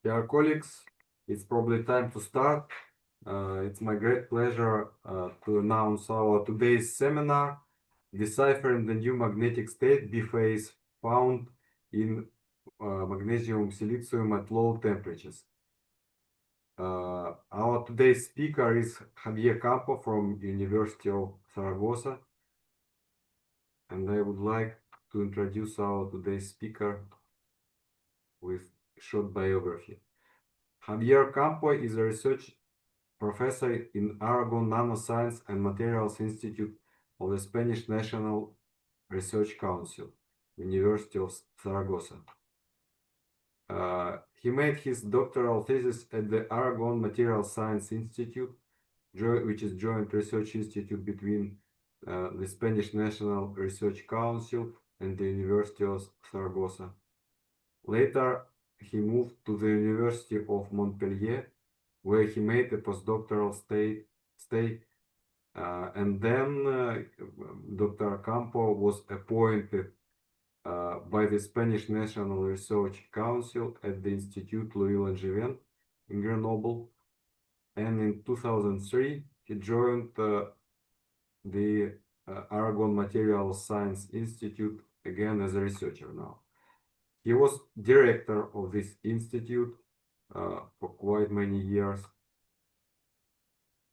Dear colleagues, it's probably time to start. It's my great pleasure to announce our today's seminar, Deciphering the New Magnetic State B-phase found in magnesium silicium at low temperatures. Our today's speaker is Javier Campo from University of Zaragoza. And I would like to introduce our today's speaker with short biography. Javier Campo is a research professor in Aragon Nanoscience and Materials Institute of the Spanish National Research Council, University of Zaragoza. He made his doctoral thesis at the Aragon Materials Science Institute, which is joint research institute between the Spanish National Research Council and the University of Zaragoza. Later, he moved to the University of Montpellier, where he made a postdoctoral stay, and then Dr. Campo was appointed by the Spanish National Research Council at the Institut Louis-Langevin in Grenoble, and in 2003 he joined the Aragon Materials Science Institute again as a researcher now. He was director of this institute for quite many years.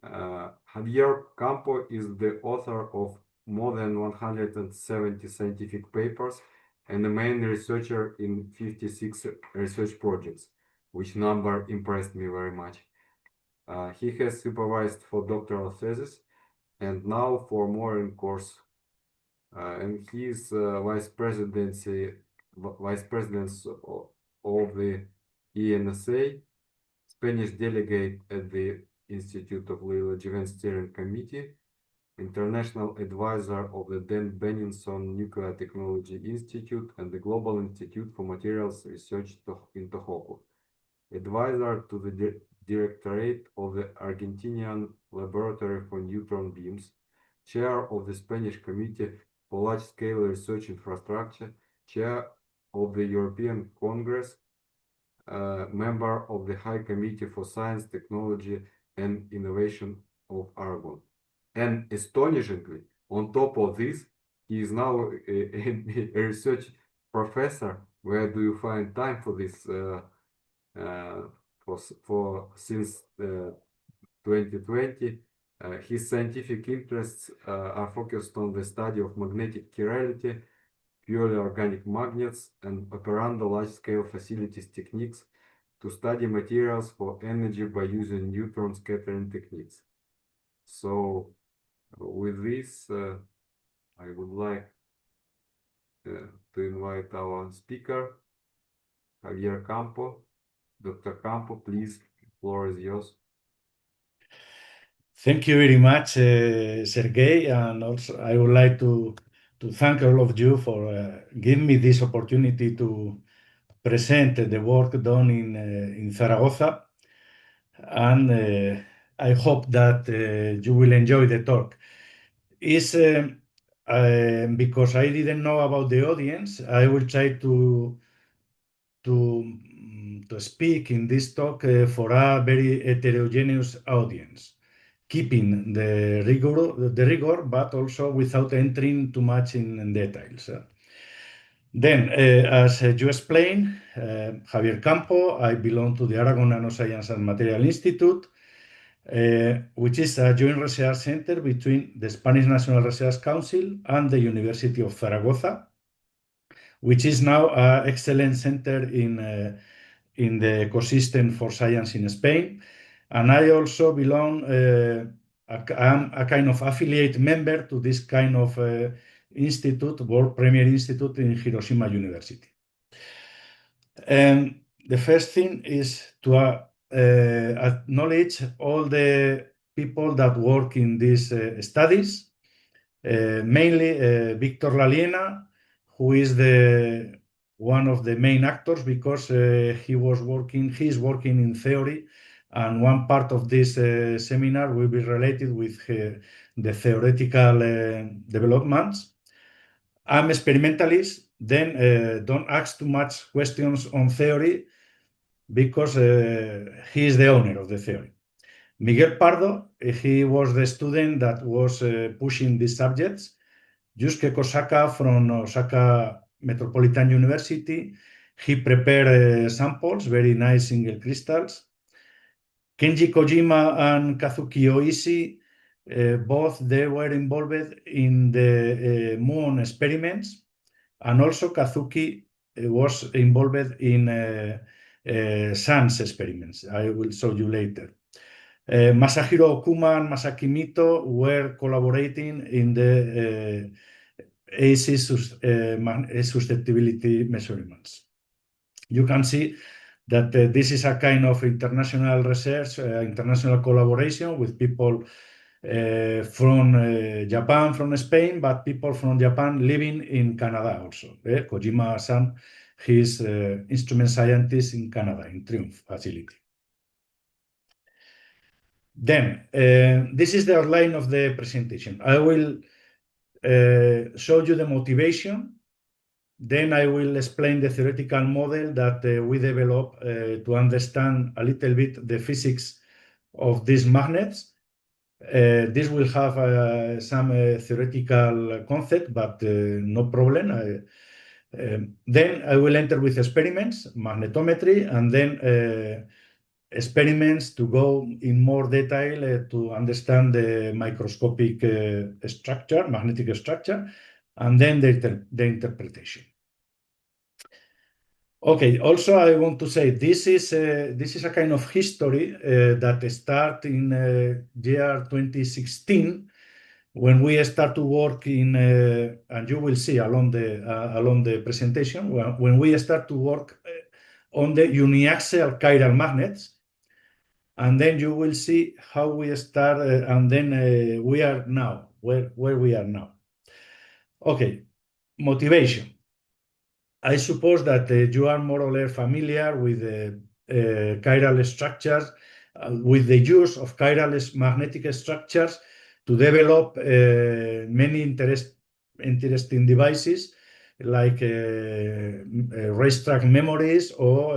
Javier Campo is the author of more than 170 scientific papers and the main researcher in 56 research projects, which number impressed me very much. He has supervised for doctoral thesis and now for more in course. And he is vice president of the MnSi, Spanish delegate at the Institute of Louis-Langevin Steering Committee, international advisor of the Dan Benninson Nuclear Technology Institute and the Global Institute for Materials Research in Tohoku, advisor to the Directorate of the Argentinian Laboratory for Neutron Beams, chair of the Spanish Committee for Large-Scale Research Infrastructure, chair of the European Congress, member of the High Committee for Science, Technology, and Innovation of Aragon. And astonishingly, on top of this, he is now a research professor. Where do you find time for this? Since 2020, his scientific interests are focused on the study of magnetic chirality, purely organic magnets, and operando large-scale facilities techniques to study materials for energy by using neutron scattering techniques. So with this, I would like to invite our speaker, Javier Campo. Dr. Campo, please, the floor is yours. Thank you very much, Sergey, and also I would like to thank all of you for giving me this opportunity to present the work done in Zaragoza, and I hope that you will enjoy the talk. Is because I didn't know about the audience, I will try to speak in this talk for a very heterogeneous audience, keeping the rigor, but also without entering too much in details. Then, as you explained, Javier Campo, I belong to the Aragon Nanoscience and Material Institute, which is a joint research center between the Spanish National Research Council and the University of Zaragoza, which is now an excellent center in the ecosystem for science in Spain. And I also belong, I'm a kind of affiliate member to this kind of institute, World Premier Institute in Hiroshima University. And the first thing is to acknowledge all the people that work in these studies, mainly Victor Laliena, who is one of the main actors because he's working in theory, and one part of this seminar will be related with the theoretical developments. I'm experimentalist, then don't ask too much questions on theory, because he is the owner of the theory. Miguel Pardo, he was the student that was pushing these subjects. Yusuke Kosaka from Osaka Metropolitan University, he prepared samples, very nice single crystals. Kenji Kojima and Kazuki Oishi, both they were involved in the moon experiments, and also Kazuki was involved in sun's experiments. I will show you later. Masahiro Okuma and Masaki Mito were collaborating in the AC susceptibility measurements. You can see that this is a kind of international research, international collaboration with people from Japan, from Spain, but people from Japan living in Canada also. Kojima-san, he is instrument scientist in Canada, in Triumph facility. Then, this is the outline of the presentation. I will show you the motivation. Then I will explain the theoretical model that we developed to understand a little bit the physics of these magnets. This will have some theoretical concept, but no problem. Then I will enter with experiments, magnetometry, and then experiments to go in more detail to understand the microscopic structure, magnetic structure, and then the interpretation. Okay, also I want to say this is a kind of history that start in year 2016 when we start to work in, and you will see along the presentation, when we start to work on the uniaxial chiral magnets, and then you will see how we start, and then we are now, where we are now. Okay, motivation. I suppose that you are more or less familiar with the chiral structures, with the use of chiral magnetic structures to develop many interesting devices like racetrack memories or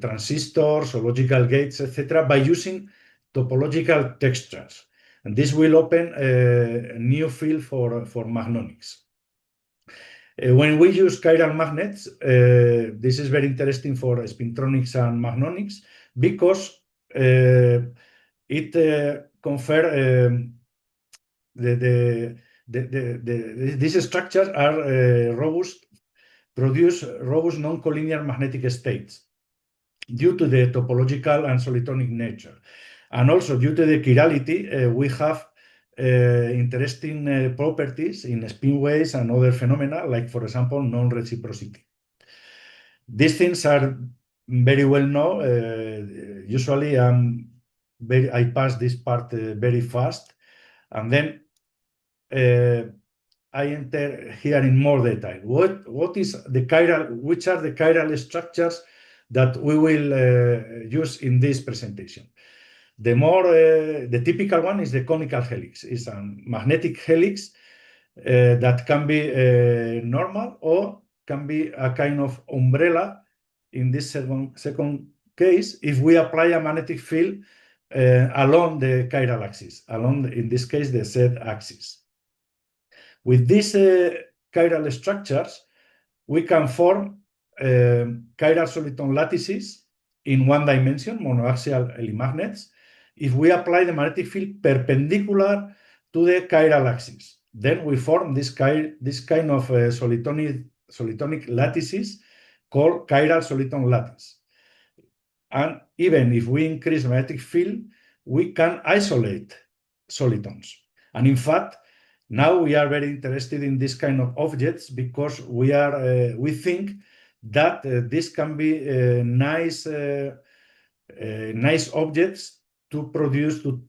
transistors or logical gates, etc., by using topological textures. And this will open a new field for magnonics. When we use chiral magnets, this is very interesting for spintronics and magnonics because it confer these structures are robust, produce robust non-collinear magnetic states due to the topological and solitonic nature. And also due to the chirality, we have interesting properties in spin waves and other phenomena, like, for example, non-reciprocity. These things are very well known. Usually, I pass this part very fast, and then I enter here in more detail. What is the chiral? Which are the chiral structures that we will use in this presentation? The typical one is the conical helix. It's a magnetic helix that can be normal or can be a kind of umbrella in this second case if we apply a magnetic field along the chiral axis, in this case, the Z axis. With these chiral structures, we can form chiral soliton lattices in one dimension, monoaxial helimagnets, if we apply the magnetic field perpendicular to the chiral axis. Then we form this kind of solitonic lattices called chiral soliton lattice. And even if we increase the magnetic field, we can isolate solitons. And in fact, now we are very interested in this kind of objects because we think that this can be nice objects to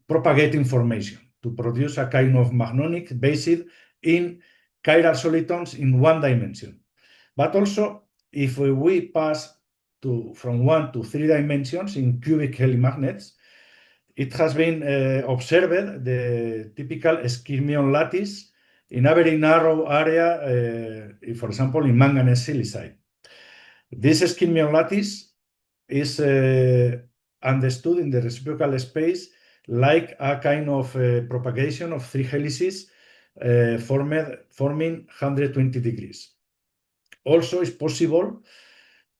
propagate information, to produce a kind of magnonic based in chiral solitons in one dimension. But also, if we pass from 1 to 3 dimensions in cubic helimagnets, it has been observed the typical skyrmion lattice in a very narrow area, for example, in manganese silicide. This skyrmion lattice is understood in the reciprocal space like a kind of propagation of three helices forming 120 degrees. Also, it's possible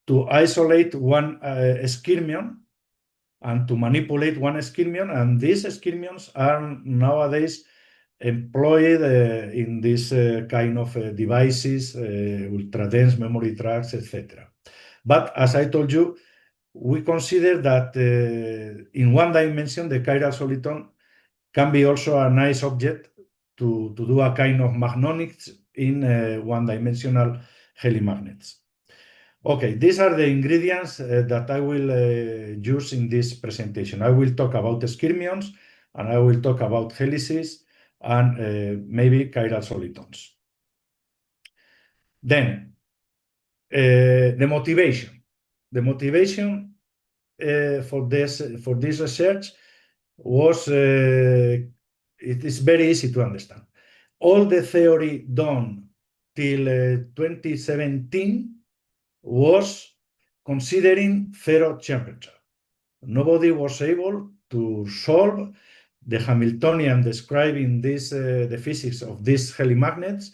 to isolate one skyrmion and to manipulate one skyrmion, and these skyrmions are nowadays employed in this kind of devices, ultra-dense memory tracks, etc. But as I told you, we consider that in one dimension, the chiral soliton can be also a nice object to do a kind of magnonics in one-dimensional helimagnets. Okay, these are the ingredients that I will use in this presentation. I will talk about skyrmions, and I will talk about helices, and maybe chiral solitons. Then, the motivation. The motivation for this research was, it is very easy to understand. All the theory done till 2017 was considering zero temperature. Nobody was able to solve the Hamiltonian describing this, the physics of these helimagnets,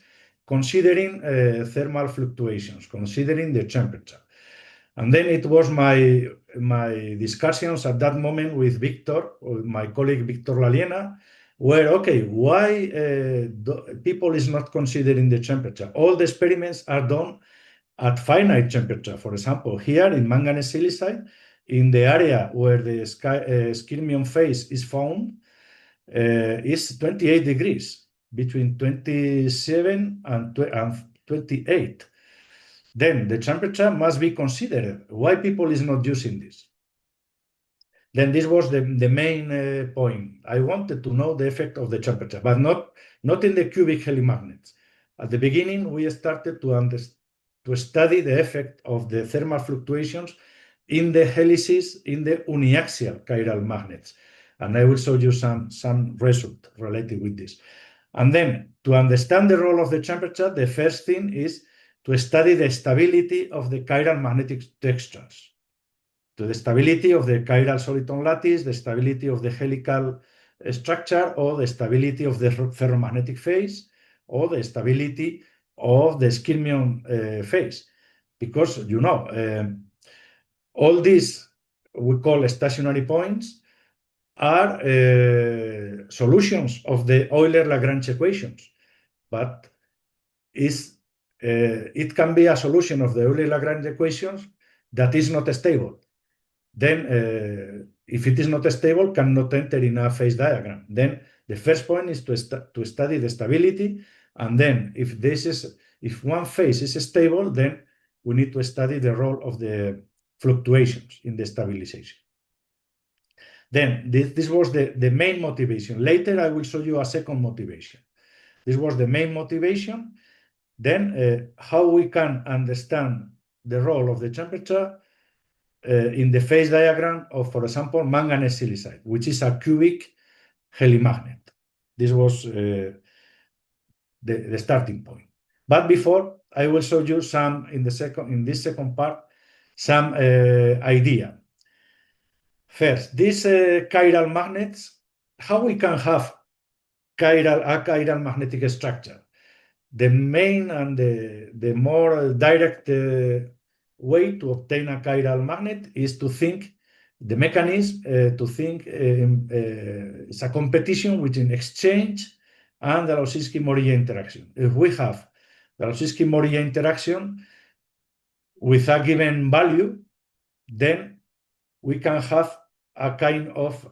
considering thermal fluctuations, considering the temperature. And then it was my discussions at that moment with Victor, with my colleague Victor Laliena, where, okay, why people is not considering the temperature? All the experiments are done at finite temperature. For example, here in manganese silicide, in the area where the skyrmion phase is found, is 28 degrees, between 27 and 28. Then the temperature must be considered. Why people is not using this? Then this was the main point. I wanted to know the effect of the temperature, but not in the cubic helimagnets. At the beginning, we started to study the effect of the thermal fluctuations in the helices in the uniaxial chiral magnets. And I will show you some result related with this. And then, to understand the role of the temperature, the first thing is to study the stability of the chiral magnetic textures, to the stability of the chiral soliton lattice, the stability of the helical structure, or the stability of the ferromagnetic phase, or the stability of the skyrmion phase. Because, you know, all these we call stationary points are solutions of the Euler-Lagrange equations, but it can be a solution of the Euler-Lagrange equations that is not stable. Then, if it is not stable, cannot enter in a phase diagram. Then the first point is to study the stability, and then if one phase is stable, then we need to study the role of the fluctuations in the stabilization. Then this was the main motivation. Later, I will show you a second motivation. This was the main motivation. Then how we can understand the role of the temperature in the phase diagram of, for example, manganese silicide, which is a cubic helimagnet. This was the starting point. But before, I will show you some, in this second part, some idea. First, these chiral magnets, how we can have a chiral magnetic structure. The main and the more direct way to obtain a chiral magnet is to think the mechanism, it's a competition between exchange and the Lawsinski-Morilla interaction. If we have the Lawsinski-Morilla interaction with a given value, then we can have a kind of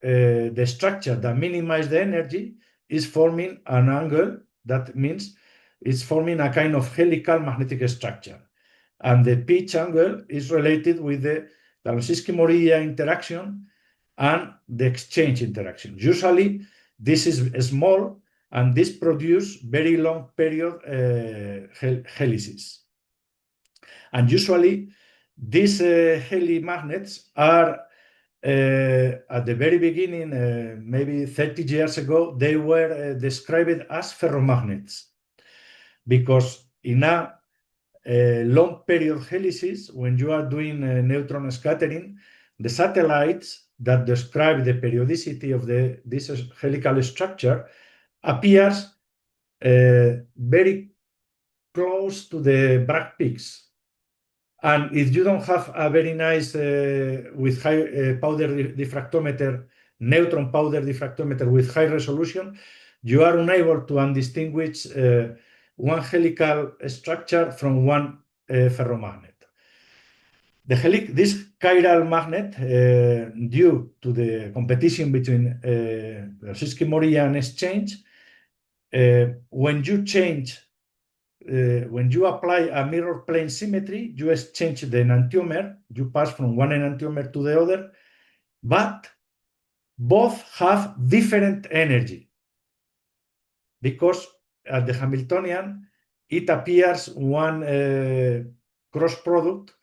the structure that minimizes the energy is forming an angle. That means it's forming a kind of helical magnetic structure. And the pitch angle is related with the Lawsinski-Morilla interaction and the exchange interaction. Usually, this is small, and this produces very long period helices. And usually, these helimagnets are at the very beginning, maybe 30 years ago, they were described as ferromagnets, because in a long period helices, when you are doing neutron scattering, the satellites that describe the periodicity of this helical structure appears very close to the Bragg peaks. And if you don't have a very nice with high powder diffractometer, neutron powder diffractometer with high resolution, you are unable to undistinguish one helical structure from one ferromagnet. This chiral magnet, due to the competition between Brzezinski-Morilla and exchange, when you apply a mirror plane symmetry, you exchange the enantiomer, you pass from one enantiomer to the other, but both have different energy, because at the Hamiltonian, it appears one cross product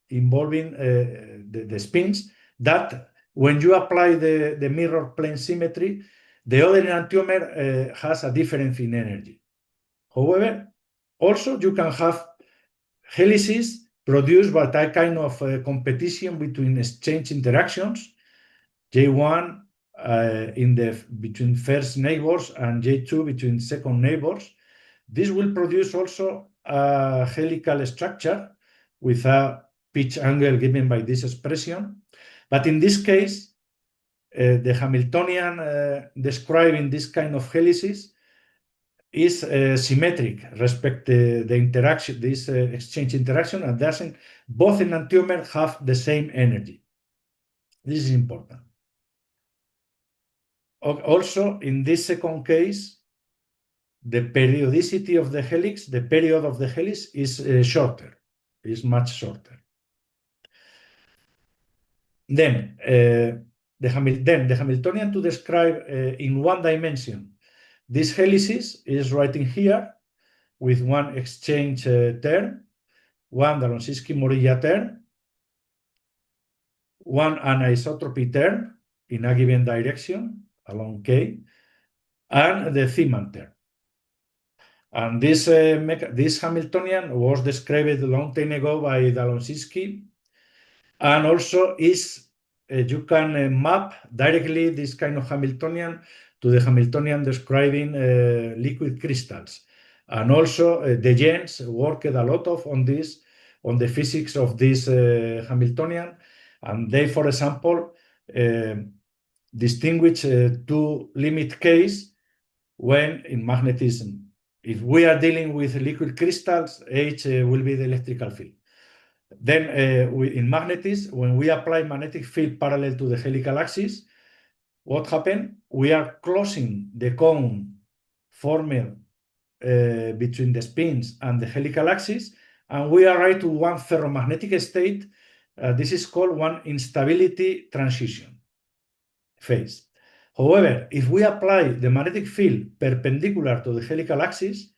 involving the spins that when you apply the mirror plane symmetry, the other enantiomer has a difference in energy. However, also you can have helices produced by that kind of competition between exchange interactions, J1 between first neighbors and J2 between second neighbors. This will produce also a helical structure with a pitch angle given by this expression. But in this case, the Hamiltonian describing this kind of helices is symmetric respect the interaction, this exchange interaction, and doesn't both enantiomers have the same energy. This is important. Also, in this second case, the periodicity of the helix, the period of the helix is shorter, is much shorter. Then the Hamiltonian to describe in one dimension this helices is writing here with one exchange term, one Dzierzhinsky-Morilla term, one anisotropy term in a given direction along K, and the Zeeman term. And this Hamiltonian was described a long time ago by Dzierzhinsky, and also is you can map directly this kind of Hamiltonian to the Hamiltonian describing liquid crystals. And also the Jens worked a lot on this, on the physics of this Hamiltonian, and they, for example, distinguish two limit case when in magnetism. If we are dealing with liquid crystals, H will be the electrical field. Then in magnetism, when we apply magnetic field parallel to the helical axis, what happened? We are closing the cone formed between the spins and the helical axis, and we arrive to one ferromagnetic state. This is called one instability transition phase. However, if we apply the magnetic field perpendicular to the helical axis,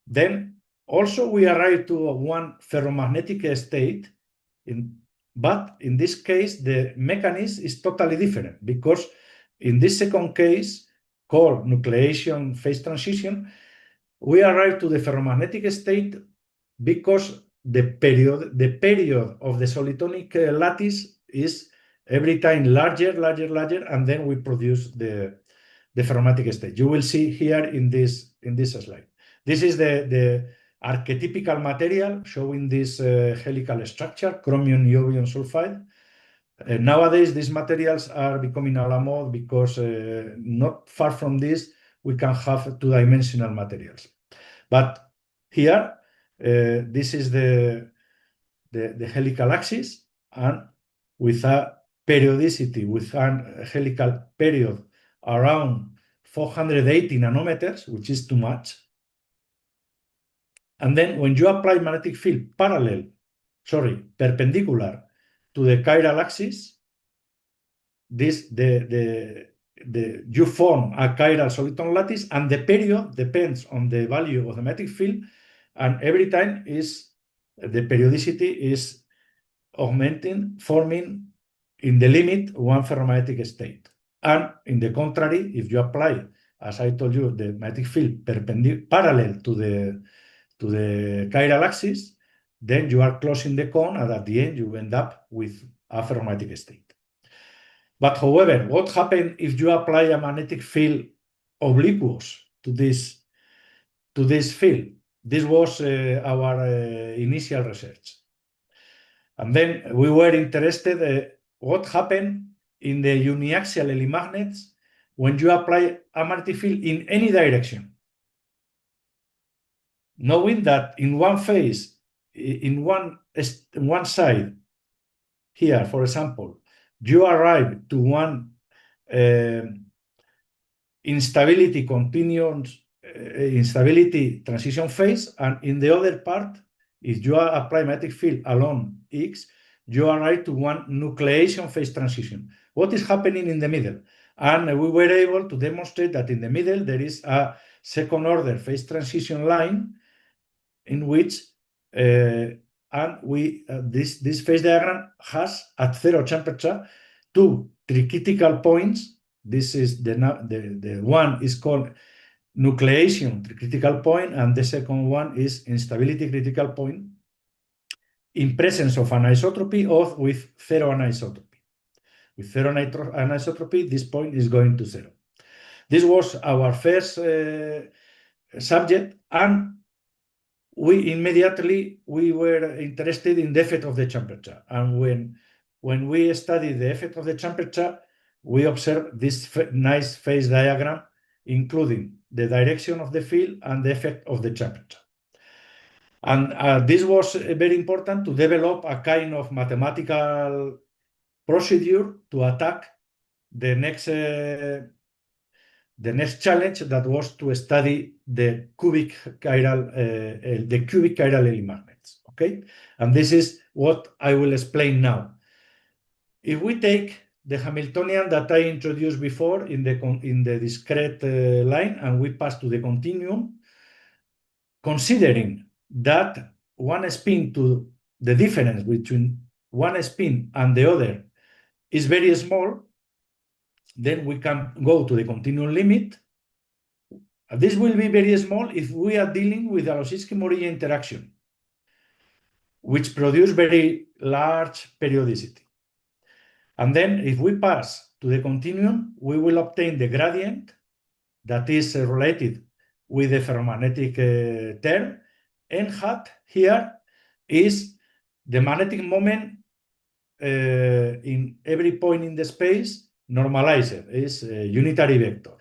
then also we arrive to one ferromagnetic state, but in this case, the mechanism is totally different, because in this second case, called nucleation phase transition, we arrive to the ferromagnetic state because the period of the solitonic lattice is every time larger, and then we produce the ferromagnetic state. You will see here in this slide. This is the archetypical material showing this helical structure, chromium niobium sulfide. Nowadays, these materials are becoming a la mode because not far from this, we can have two-dimensional materials. But here, this is the helical axis, and with a periodicity, with a helical period around 480 nanometers, which is too much. And then when you apply magnetic field perpendicular to the chiral axis, you form a chiral soliton lattice, and the period depends on the value of the magnetic field, and every time the periodicity is augmenting, forming in the limit one ferromagnetic state. And in the contrary, if you apply, as I told you, the magnetic field parallel to to the chiral axis, then you are closing the cone, and at the end you end up with a ferromatic state. But however, what happens if you apply a magnetic field obliquous to this field? This was our initial research. And then we were interested what happened in the uniaxial Lie magnets when you apply a magnetic field in any direction. Knowing that in one phase, in one side, here, for example, you arrive to one instability continuous instability transition phase, and in the other part, if you apply magnetic field along X, you arrive to one nucleation phase transition. What is happening in the middle? And we were able to demonstrate that in the middle there is a second order phase transition line in which this phase diagram has at zero temperature two tricritical points. This is the one is called nucleation critical point, and the second one is instability critical point in presence of anisotropy or with zero anisotropy. With zero anisotropy, this point is going to zero. This was our first subject, and we immediately were interested in the effect of the temperature. And when we studied the effect of the temperature, we observed this nice phase diagram, including the direction of the field and the effect of the temperature. And this was very important to develop a kind of mathematical procedure to attack the next challenge, that was to study the cubic chiral Lie magnets. Okay, and this is what I will explain now. If we take the Hamiltonian that I introduced before in the discrete line, and we pass to the continuum, considering that one spin to the difference between one spin and the other is very small, then we can go to the continuum limit. This will be very small if we are dealing with a Losinsky-Morilla interaction, which produce very large periodicity. And then if we pass to the continuum, we will obtain the gradient that is related with the ferromagnetic term. N hat here is the magnetic moment in every point in the space normalized, is a unitary vector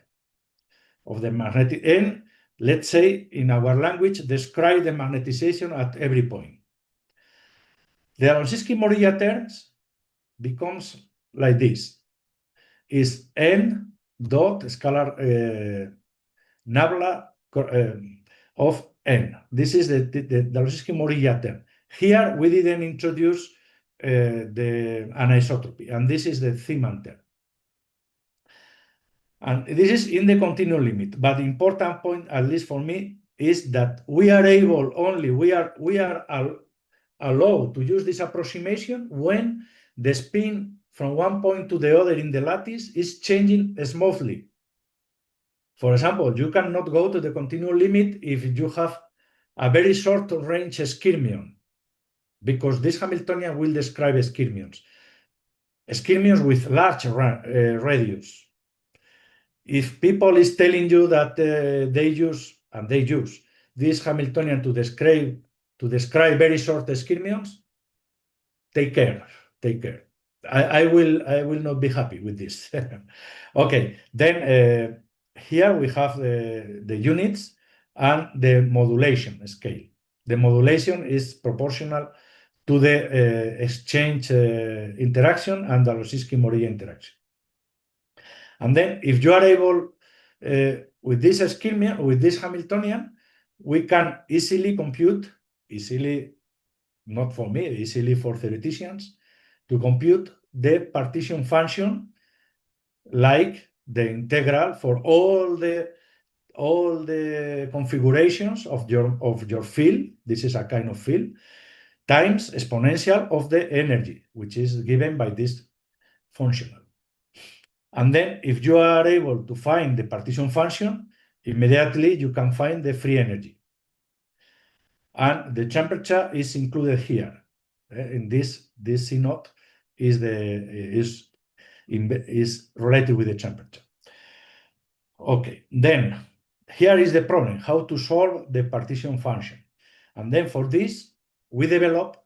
of the magnetic N. Let's say in our language, describe the magnetization at every point. The Losinsky-Morilla terms becomes like this: is N dot scalar nabla of N. This is the Losinsky-Morilla term. Here we didn't introduce the anisotropy, and this is the Zeeman term. And this is in the continuum limit. But the important point, at least for me, is that we are allowed to use this approximation when the spin from one point to the other in the lattice is changing smoothly. For example, you cannot go to the continuum limit if you have a very short range skyrmion, because this Hamiltonian will describe skyrmions with large radius. If people is telling you that they use this Hamiltonian to describe very short skyrmions, take care. I will not be happy with this. Okay, then here we have the units and the modulation scale. The modulation is proportional to the exchange interaction and the Losinsky-Morilla interaction. And then if you are able, with this skyrmion, with this Hamiltonian, we can easily compute, not for me, easily for theoreticians, to compute the partition function, like the integral for all the configurations of your field. This is a kind of field, times exponential of the energy, which is given by this functional. And then if you are able to find the partition function, immediately you can find the free energy. and the temperature is included here. In this C naught is related with the temperature. Okay, then here is the problem: how to solve the partition function. And then for this, we develop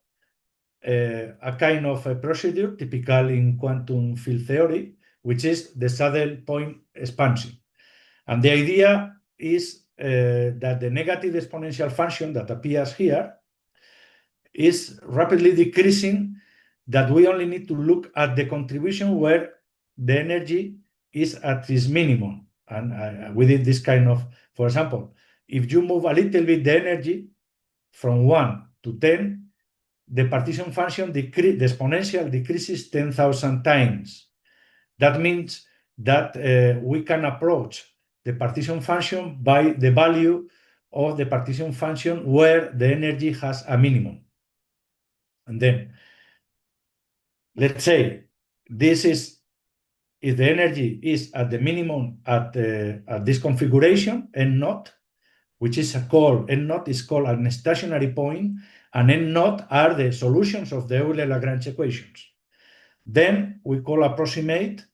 a kind of a procedure typical in quantum field theory, which is the saddle point expansion. And the idea is that the negative exponential function that appears here is rapidly decreasing, that we only need to look at the contribution where the energy is at its minimum. And we did this kind of, for example, if you move a little bit the energy from 1 to 10, the partition function, the exponential decreases 10,000 times. That means that we can approach the partition function by the value of the partition function where the energy has a minimum. And then, let's say this is, if the energy is at the minimum at this configuration, N naught, which is called, N naught is called a stationary point, and N naught are the solutions of the Euler-Lagrange equations. Then we call approximate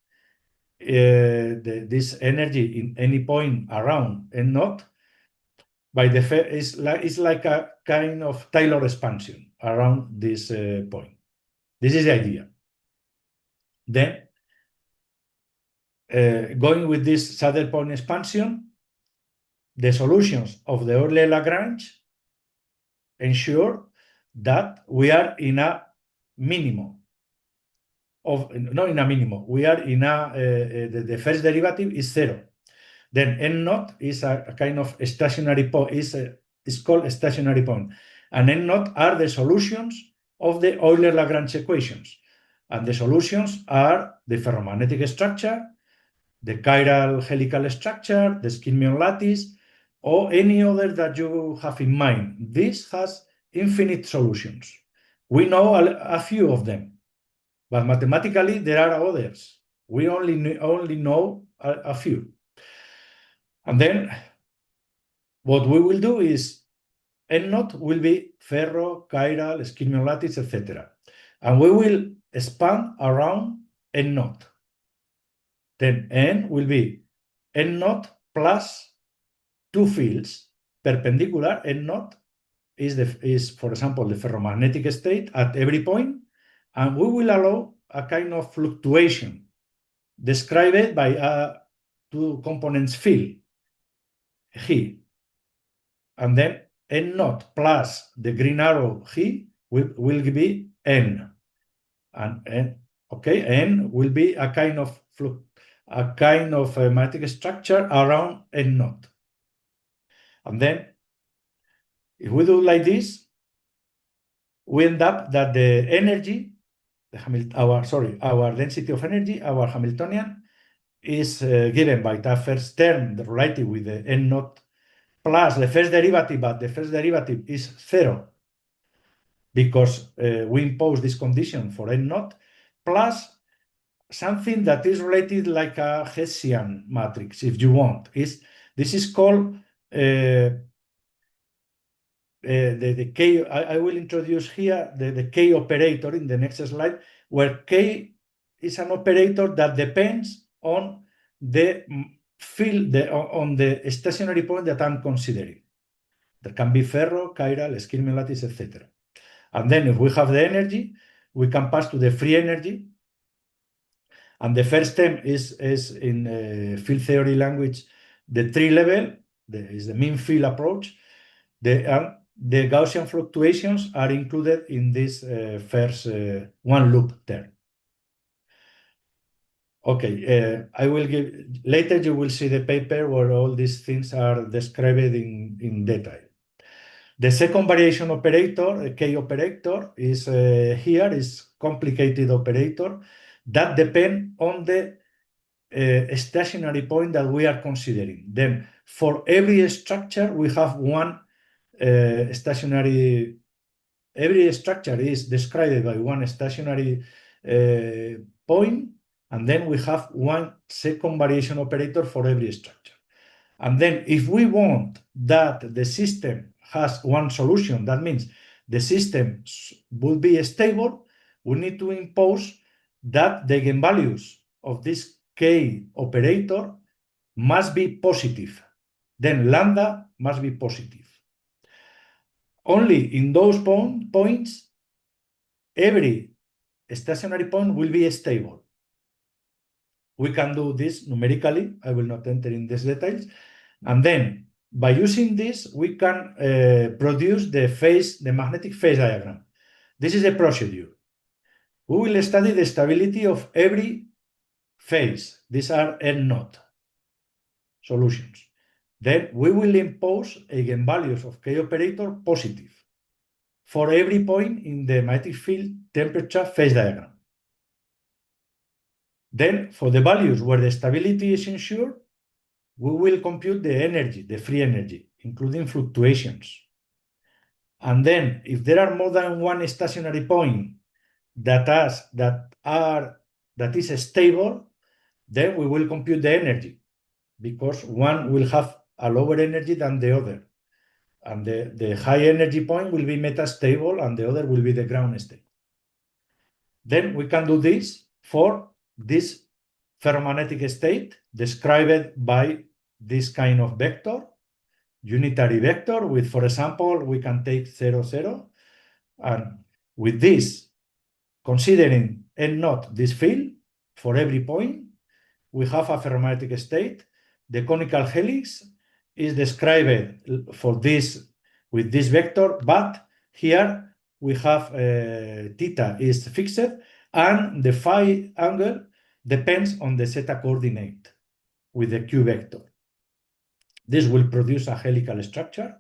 this energy in any point around N naught by the is like a kind of Taylor expansion around this point. This is the idea. Then going with this saddle point expansion, the solutions of the Euler-Lagrange ensure that we are in a minimum of, not in a minimum, we are in a, the first derivative is 0. Then N naught is a kind of stationary point, is called a stationary point. And N naught are the solutions of the Euler-Lagrange equations. And the solutions are the ferromagnetic structure, the chiral helical structure, the skyrmion lattice, or any other that you have in mind. This has infinite solutions. We know a few of them, but mathematically there are others. We only know a few. And then what we will do is N naught will be ferro, chiral, skyrmion lattice, etc. And we will expand around N naught. Then N will be N naught plus 2 fields perpendicular. N naught is, for example, the ferromagnetic state at every point, and we will allow a kind of fluctuation described by a 2 components field, G. And then N naught plus the green arrow G will be N. And N, okay, N will be a kind of magnetic structure around N naught. And then if we do like this, we end up that the energy, our density of energy, our Hamiltonian, is given by the first term related with the N naught plus the first derivative, but the first derivative is 0 because we impose this condition for N naught, plus something that is related like a Hessian matrix, if you want. This is called the K. I will introduce here the K operator in the next slide, where K is an operator that depends on the field, on the stationary point that I'm considering. There can be ferro, chiral, skyrmion lattice, etc. And then if we have the energy, we can pass to the free energy. And the first term is in field theory language, the tree level, is the mean field approach. The Gaussian fluctuations are included in this first one loop term. Okay, I will give, later you will see the paper where all these things are described in detail. The second variation operator, a K operator, is here is complicated operator that depend on the stationary point that we are considering. Then for every structure, we have one stationary, every structure is described by one stationary point, and then we have one second variation operator for every structure. And then if we want that the system has one solution. That means the system will be stable. We need to impose that the eigenvalues of this K operator must be positive. Then lambda must be positive. Only in those points, every stationary point will be stable. We can do this numerically. I will not enter in these details. And then by using this, we can produce the magnetic phase diagram. This is a procedure. We will study the stability of every phase. These are N0 solutions. Then we will impose eigenvalues of K operator positive for every point in the magnetic field temperature phase diagram. Then for the values where the stability is ensured, we will compute the energy, the free energy, including fluctuations. And then if there are more than one stationary point that is stable, then we will compute the energy, because one will have a lower energy than the other. And the high energy point will be metastable and the other will be the ground state. Then we can do this for this ferromagnetic state described by this kind of vector, unitary vector with, for example, we can take 0, 0. And with this, considering N0, this field, for every point, we have a ferromagnetic state. The conical helix is described for this with this vector, but here we have theta is fixed, and the phi angle depends on the zeta coordinate with the q vector. This will produce a helical structure,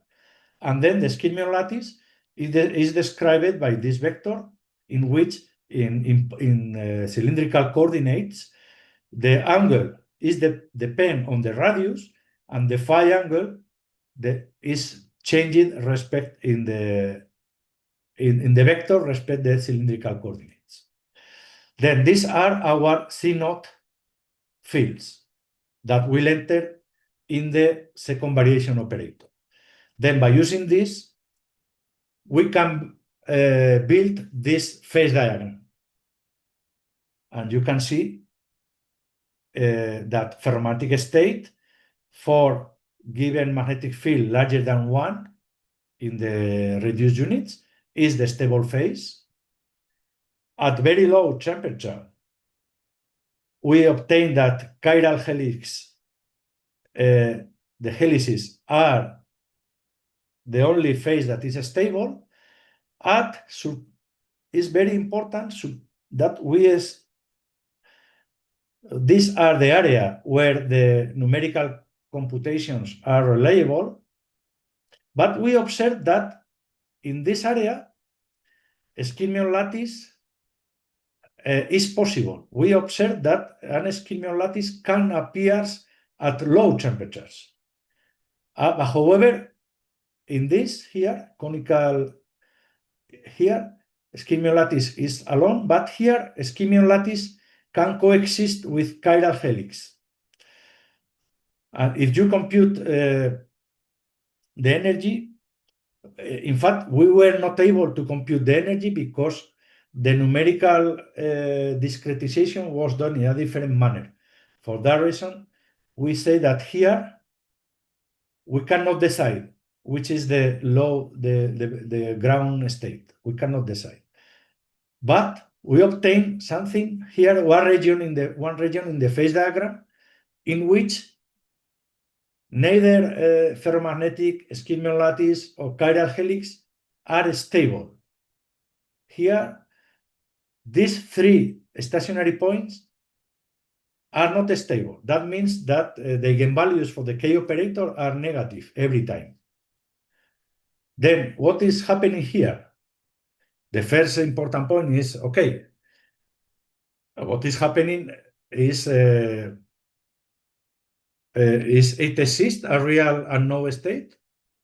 and then the skimion lattice is described by this vector, in which in cylindrical coordinates the angle is depend on the radius, and the phi angle is changing respect in the vector respect the cylindrical coordinates. Then these are our C0 fields that will enter in the second variation operator. Then by using this, we can build this phase diagram. And you can see that ferromagnetic state for given magnetic field larger than 1 in the reduced units is the stable phase. At very low temperature, we obtain that chiral helix, the helices are the only phase that is stable. It's very important that these are the area where the numerical computations are reliable, but we observe that in this area, skimion lattice is possible. We observe that an skimion lattice can appear at low temperatures. However, in this here, conical here, skimion lattice is alone, but here skimion lattice can coexist with chiral helix. And if you compute the energy, in fact, we were not able to compute the energy because the numerical discretization was done in a different manner. For that reason, we say that here we cannot decide which is the ground state. We cannot decide. But we obtain something here, one region in the phase diagram, in which neither ferromagnetic, skimion lattice, or chiral helix are stable. Here, these three stationary points are not stable. That means that the eigenvalues for the K operator are negative every time. Then what is happening here? The first important point is, okay, what is happening is it exists a real unknown state?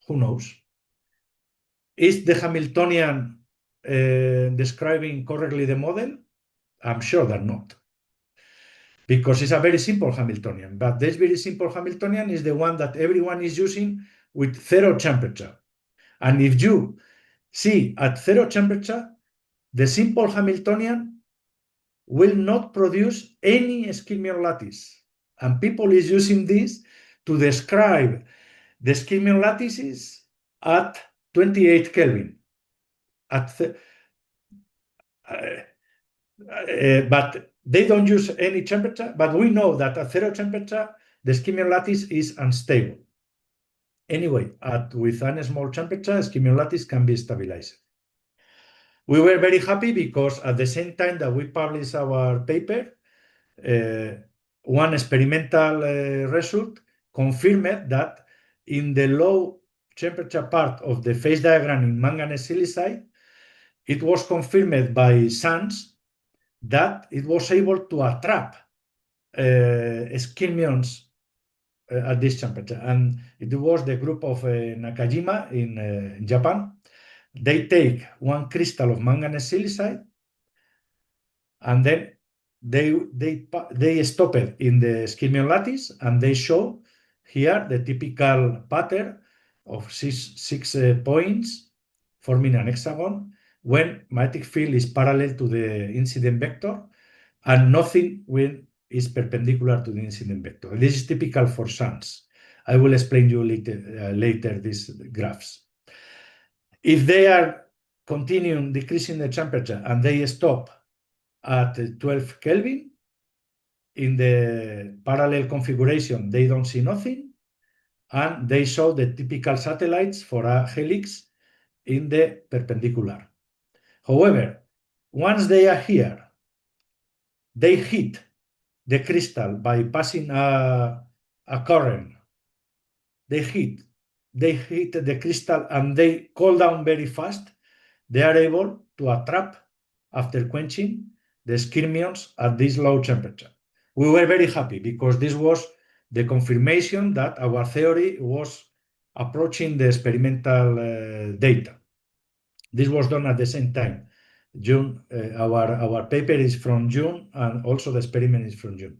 Who knows? Is the Hamiltonian describing correctly the model? I'm sure that not. Because it's a very simple Hamiltonian, but this very simple Hamiltonian is the one that everyone is using with 0 temperature. And if you see at 0 temperature, the simple Hamiltonian will not produce any Skyrmion lattice. And people is using this to describe the Skyrmion lattices at 28 Kelvin. But they don't use any temperature, but we know that at 0 temperature, the Skyrmion lattice is unstable. Anyway, with a small temperature, Skyrmion lattice can be stabilized. We were very happy because at the same time that we published our paper, one experimental result confirmed that in the low temperature part of the phase diagram in manganese silicide, it was confirmed by SANS that it was able to attrapt skyrmions at this temperature. And it was the group of Nakajima in Japan. They take one crystal of manganese silicide and then they stop it in the Skyrmion lattice, and they show here the typical pattern of six points forming an hexagon when magnetic field is parallel to the incident vector and nothing when is perpendicular to the incident vector. This is typical for suns. I will explain you later these graphs. If they are continuing decreasing the temperature and they stop at 12 Kelvin, in the parallel configuration, they don't see nothing, and they show the typical satellites for a helix in the perpendicular. However, once they are here, they hit the crystal by passing a current. They hit the crystal and they cool down very fast. They are able to attract, after quenching, the skyrmions at this low temperature. We were very happy because this was the confirmation that our theory was approaching the experimental data. This was done at the same time. June, our paper is from June, and also the experiment is from June.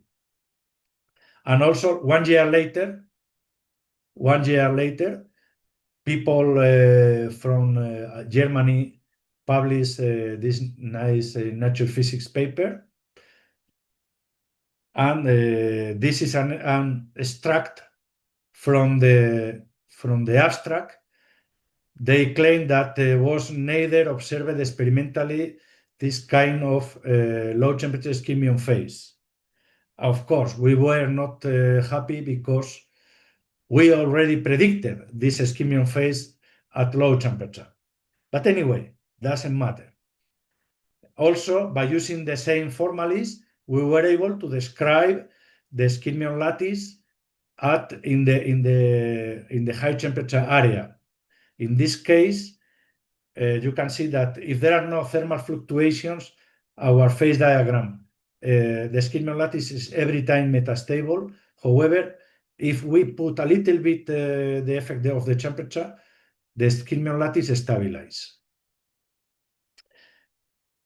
And also 1 year later, people from Germany published this nice Nature Physics paper. And this is an extract from the abstract. They claim that was neither observed experimentally this kind of low temperature skyrmion phase. Of course, we were not happy because we already predicted this skyrmion phase at low temperature. But anyway, doesn't matter. Also, by using the same formalism, we were able to describe the skyrmion lattice in the high temperature area. In this case, you can see that if there are no thermal fluctuations, our phase diagram, the skyrmion lattice is every time metastable. However, if we put a little bit the effect of the temperature, the skyrmion lattice stabilizes.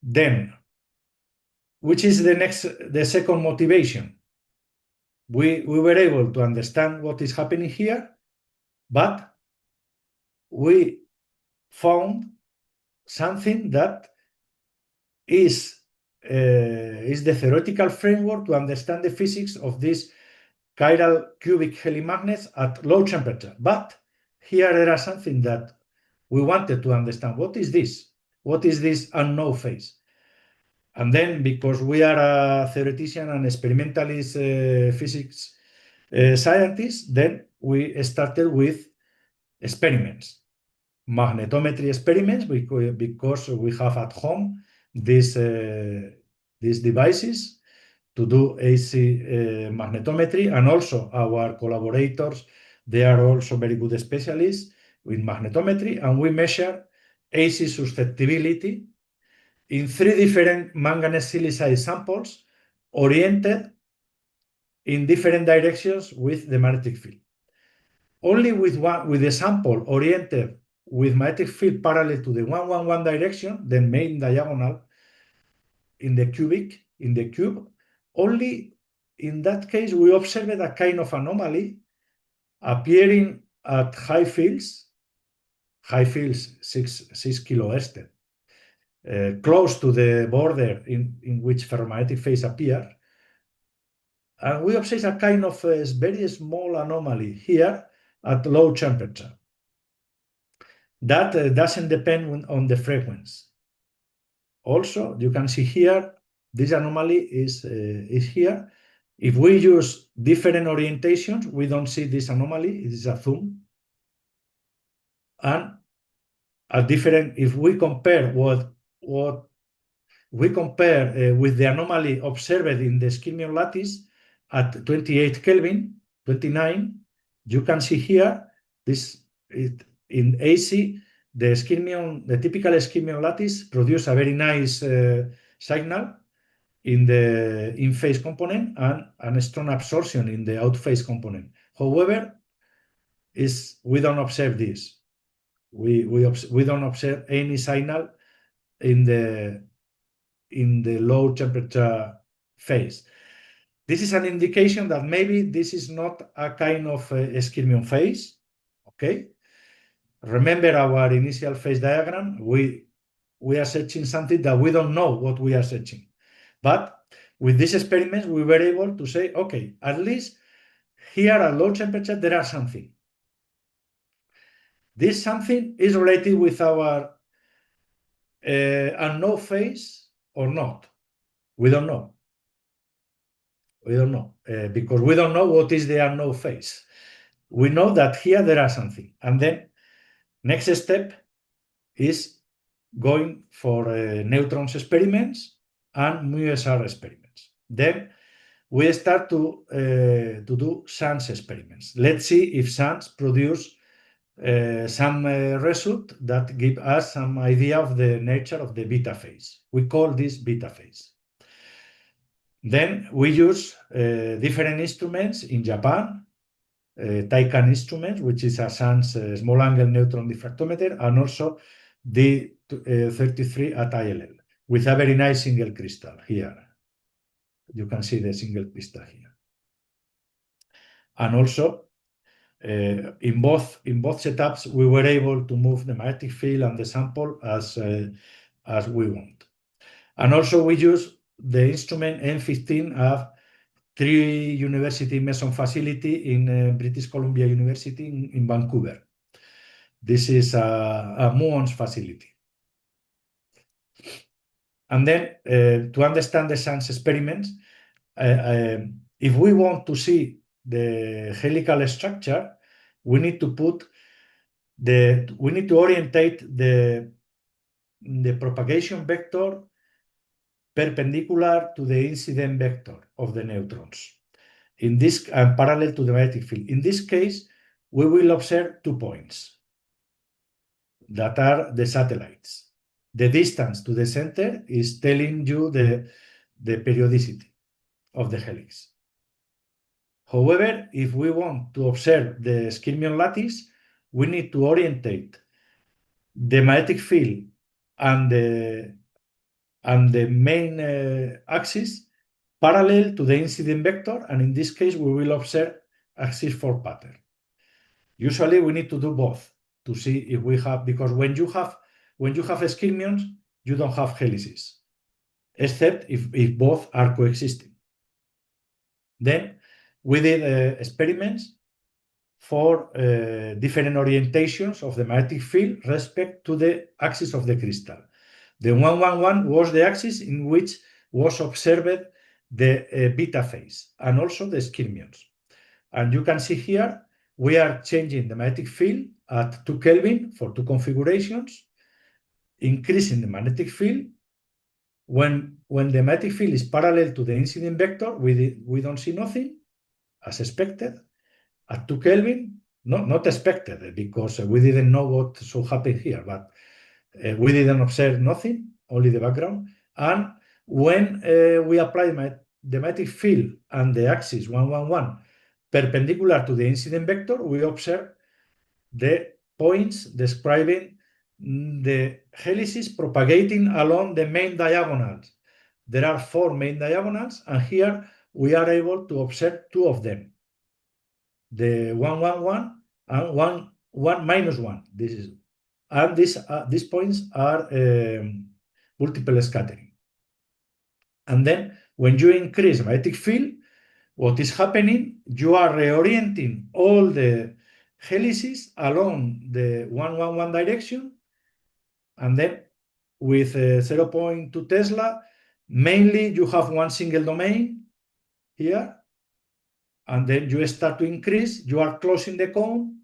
Then, which is the second motivation? We were able to understand what is happening here, but we found something that is the theoretical framework to understand the physics of these chiral cubic helimagnets at low temperature. But here there is something that we wanted to understand. What is this? What is this unknown phase? And then, because we are a theoretician and experimentalist physics scientist, then we started with experiments, magnetometry experiments, because we have at home these devices to do AC magnetometry, and also our collaborators, they are also very good specialists with magnetometry, and we measure AC susceptibility in 3 different manganese silicide samples oriented in different directions with the magnetic field. Only with the sample oriented with magnetic field parallel to the 111 direction, the main diagonal in the cube, only in that case we observed a kind of anomaly appearing at high fields, high fields 6 kilo Ørsted, close to the border in which ferromagnetic phase appears. And we observe a kind of very small anomaly here at low temperature. That doesn't depend on the frequency. Also, you can see here, this anomaly is here. If we use different orientations, we don't see this anomaly. It is a zoom. And if we compare what we compare with the anomaly observed in the skyrmion lattice at 28 Kelvin, 29, you can see here in AC, the typical skyrmion lattice produce a very nice signal in the in-phase component and a strong absorption in the out-phase component. However, we don't observe this. We don't observe any signal in the low temperature phase. This is an indication that maybe this is not a kind of skyrmion phase. Okay. Remember our initial phase diagram. We are searching something that we don't know what we are searching. But with these experiments, we were able to say, okay, at least here at low temperature, there are something. This something is related with our unknown phase or not. We don't know. We don't know because we don't know what is the unknown phase. We know that here there are something. And then next step is going for neutrons experiments and MuSR experiments. Then we start to do SANS experiments. Let's see if SANS produce some result that give us some idea of the nature of the beta phase. We call this beta phase. Then we use different instruments in Japan, Taikan instruments, which is a SANS small angle neutron diffractometer, and also the 33 at ILL with a very nice single crystal here. You can see the single crystal here. And also in both setups, we were able to move the magnetic field and the sample as we want. And also we use the instrument M15 of 3 University Mason facility in British Columbia University in Vancouver. This is a muons facility. And then to understand the SANS experiments, if we want to see the helical structure, we need to orientate the propagation vector perpendicular to the incident vector of the neutrons. In this and parallel to the magnetic field. In this case, we will observe 2 points that are the satellites. The distance to the center is telling you the periodicity of the helix. However, if we want to observe the skyrmion lattice, we need to orientate the magnetic field and the main axis parallel to the incident vector, and in this case, we will observe axis 4 pattern. Usually, we need to do both to see if we have, because when you have skyrmions, you don't have helices, except if both are coexisting. Then we did experiments for different orientations of the magnetic field respect to the axis of the crystal. The 111 was the axis in which was observed the beta phase and also the skyrmions. And you can see here, we are changing the magnetic field at 2 Kelvin for 2 configurations, increasing the magnetic field. When the magnetic field is parallel to the incident vector, we don't see nothing, as expected. At 2 Kelvin, not expected, because we didn't know what should happen here, but we didn't observe nothing, only the background. And when we apply the magnetic field and the axis 111 perpendicular to the incident vector, we observe the points describing the helices propagating along the main diagonals. There are 4 main diagonals, and here we are able to observe 2 of them. The 111 and 1 minus 1. This is and these points are multiple scattering. And then when you increase magnetic field, what is happening? You are reorienting all the helices along the 111 direction, and then with 0.2 Tesla, mainly you have one single domain here, and then you start to increase, you are closing the cone,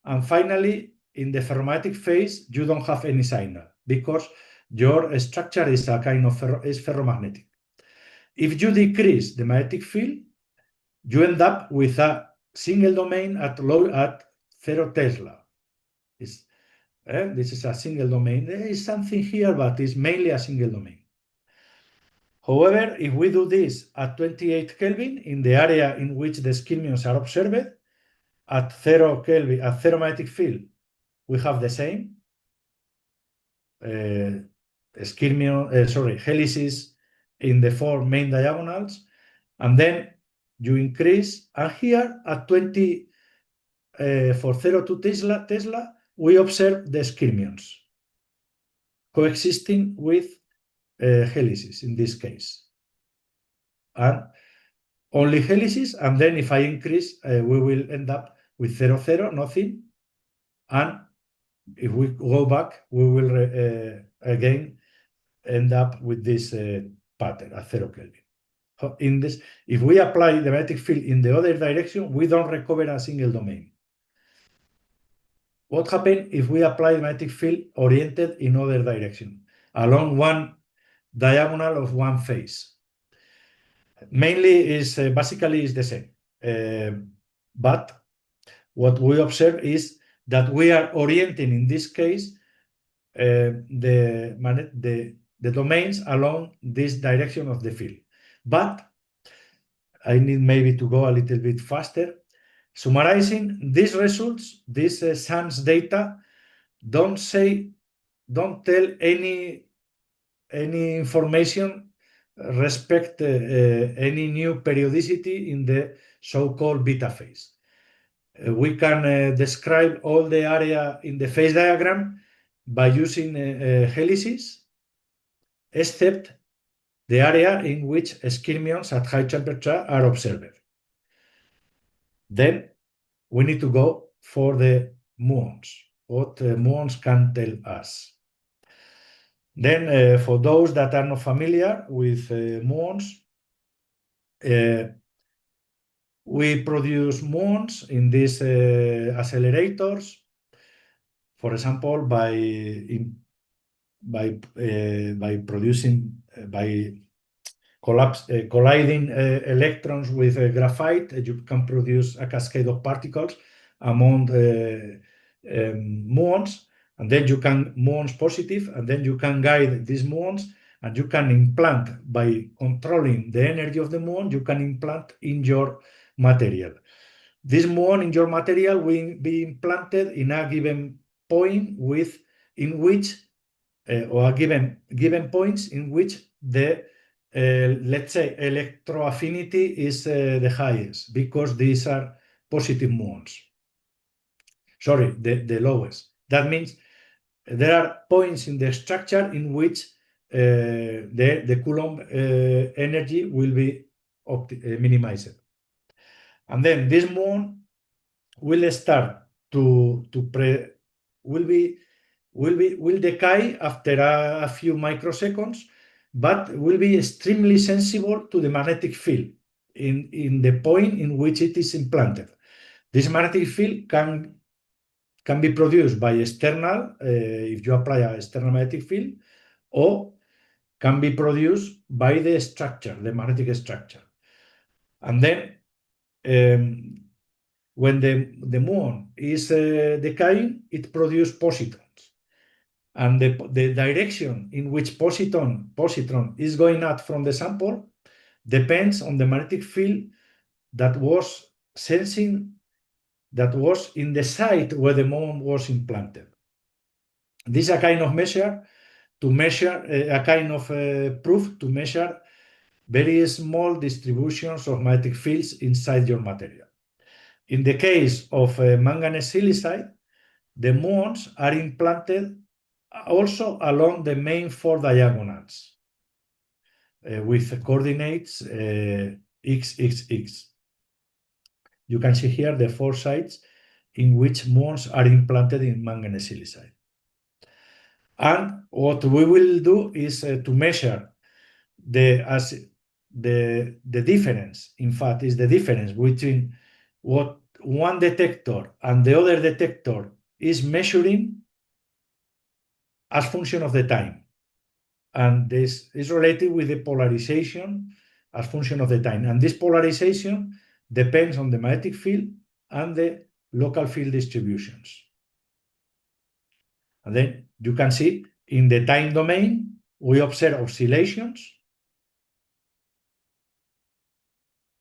and finally, in the ferromagnetic phase, you don't have any signal because your structure is a kind of ferromagnetic. If you decrease the magnetic field, you end up with a single domain at 0 Tesla. This is a single domain. There is something here, but it's mainly a single domain. However, if we do this at 28 Kelvin in the area in which the skyrmions are observed, at 0 Kelvin, at 0 magnetic field, we have the same helices in the 4 main diagonals, and then you increase, and here at 20 for 0.2 Tesla, we observe the skyrmions coexisting with helices in this case, and only helices. And then if I increase, we will end up with 0, nothing, and if we go back, we will again end up with this pattern at 0 Kelvin. In this, if we apply the magnetic field in the other direction, we don't recover a single domain. What happens if we apply the magnetic field oriented in other direction, along one diagonal of one phase? Mainly is basically is the same, but what we observe is that we are orienting in this case the domains along this direction of the field. But I need maybe to go a little bit faster. Summarizing these results, this SANS data don't tell any information respect any new periodicity in the so-called beta phase. We can describe all the area in the phase diagram by using helices, except the area in which skyrmions at high temperature are observed. Then we need to go for the muons, what muons can tell us. Then for those that are not familiar with muons, we produce muons in these accelerators, for example, by colliding electrons with graphite. You can produce a cascade of particles among muons, and then you can muons positive, and then you can guide these muons, and you can implant by controlling the energy of the muon. You can implant in your material. This muon in your material will be implanted in a given point in which or given points in which the let's say electroaffinity is the highest, because these are positive muons. Sorry, the lowest. That means there are points in the structure in which the Coulomb energy will be minimized. And then this muon will start will decay after a few microseconds, but will be extremely sensible to the magnetic field in the point in which it is implanted. This magnetic field can be produced by external, if you apply an external magnetic field, or can be produced by the structure, the magnetic structure. And then when the muon is decaying, it produces positons. And the direction in which positron is going out from the sample depends on the magnetic field that was in the site where the muon was implanted. This is a kind of measure to measure a kind of proof to measure very small distributions of magnetic fields inside your material. In the case of manganese silicide, the muons are implanted also along the main 4 diagonals with coordinates x, x, x. You can see here the 4 sites in which muons are implanted in manganese silicide. And what we will do is to measure the difference, in fact, is the difference between what one detector and the other detector is measuring as function of the time. And this is related with the polarization as function of the time. And this polarization depends on the magnetic field and the local field distributions. And then you can see in the time domain, we observe oscillations,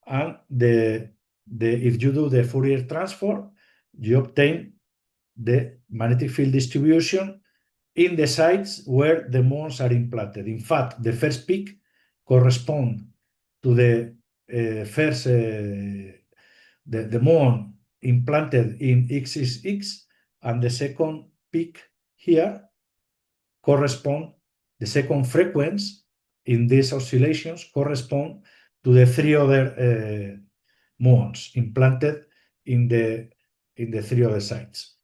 and if you do the Fourier transform, you obtain the magnetic field distribution in the sites where the muons are implanted. In fact, the first peak corresponds to the first the muon implanted in XXX, and the second peak here correspond, the second frequency in these oscillations correspond to the 3 other muons implanted in the 3 other sites.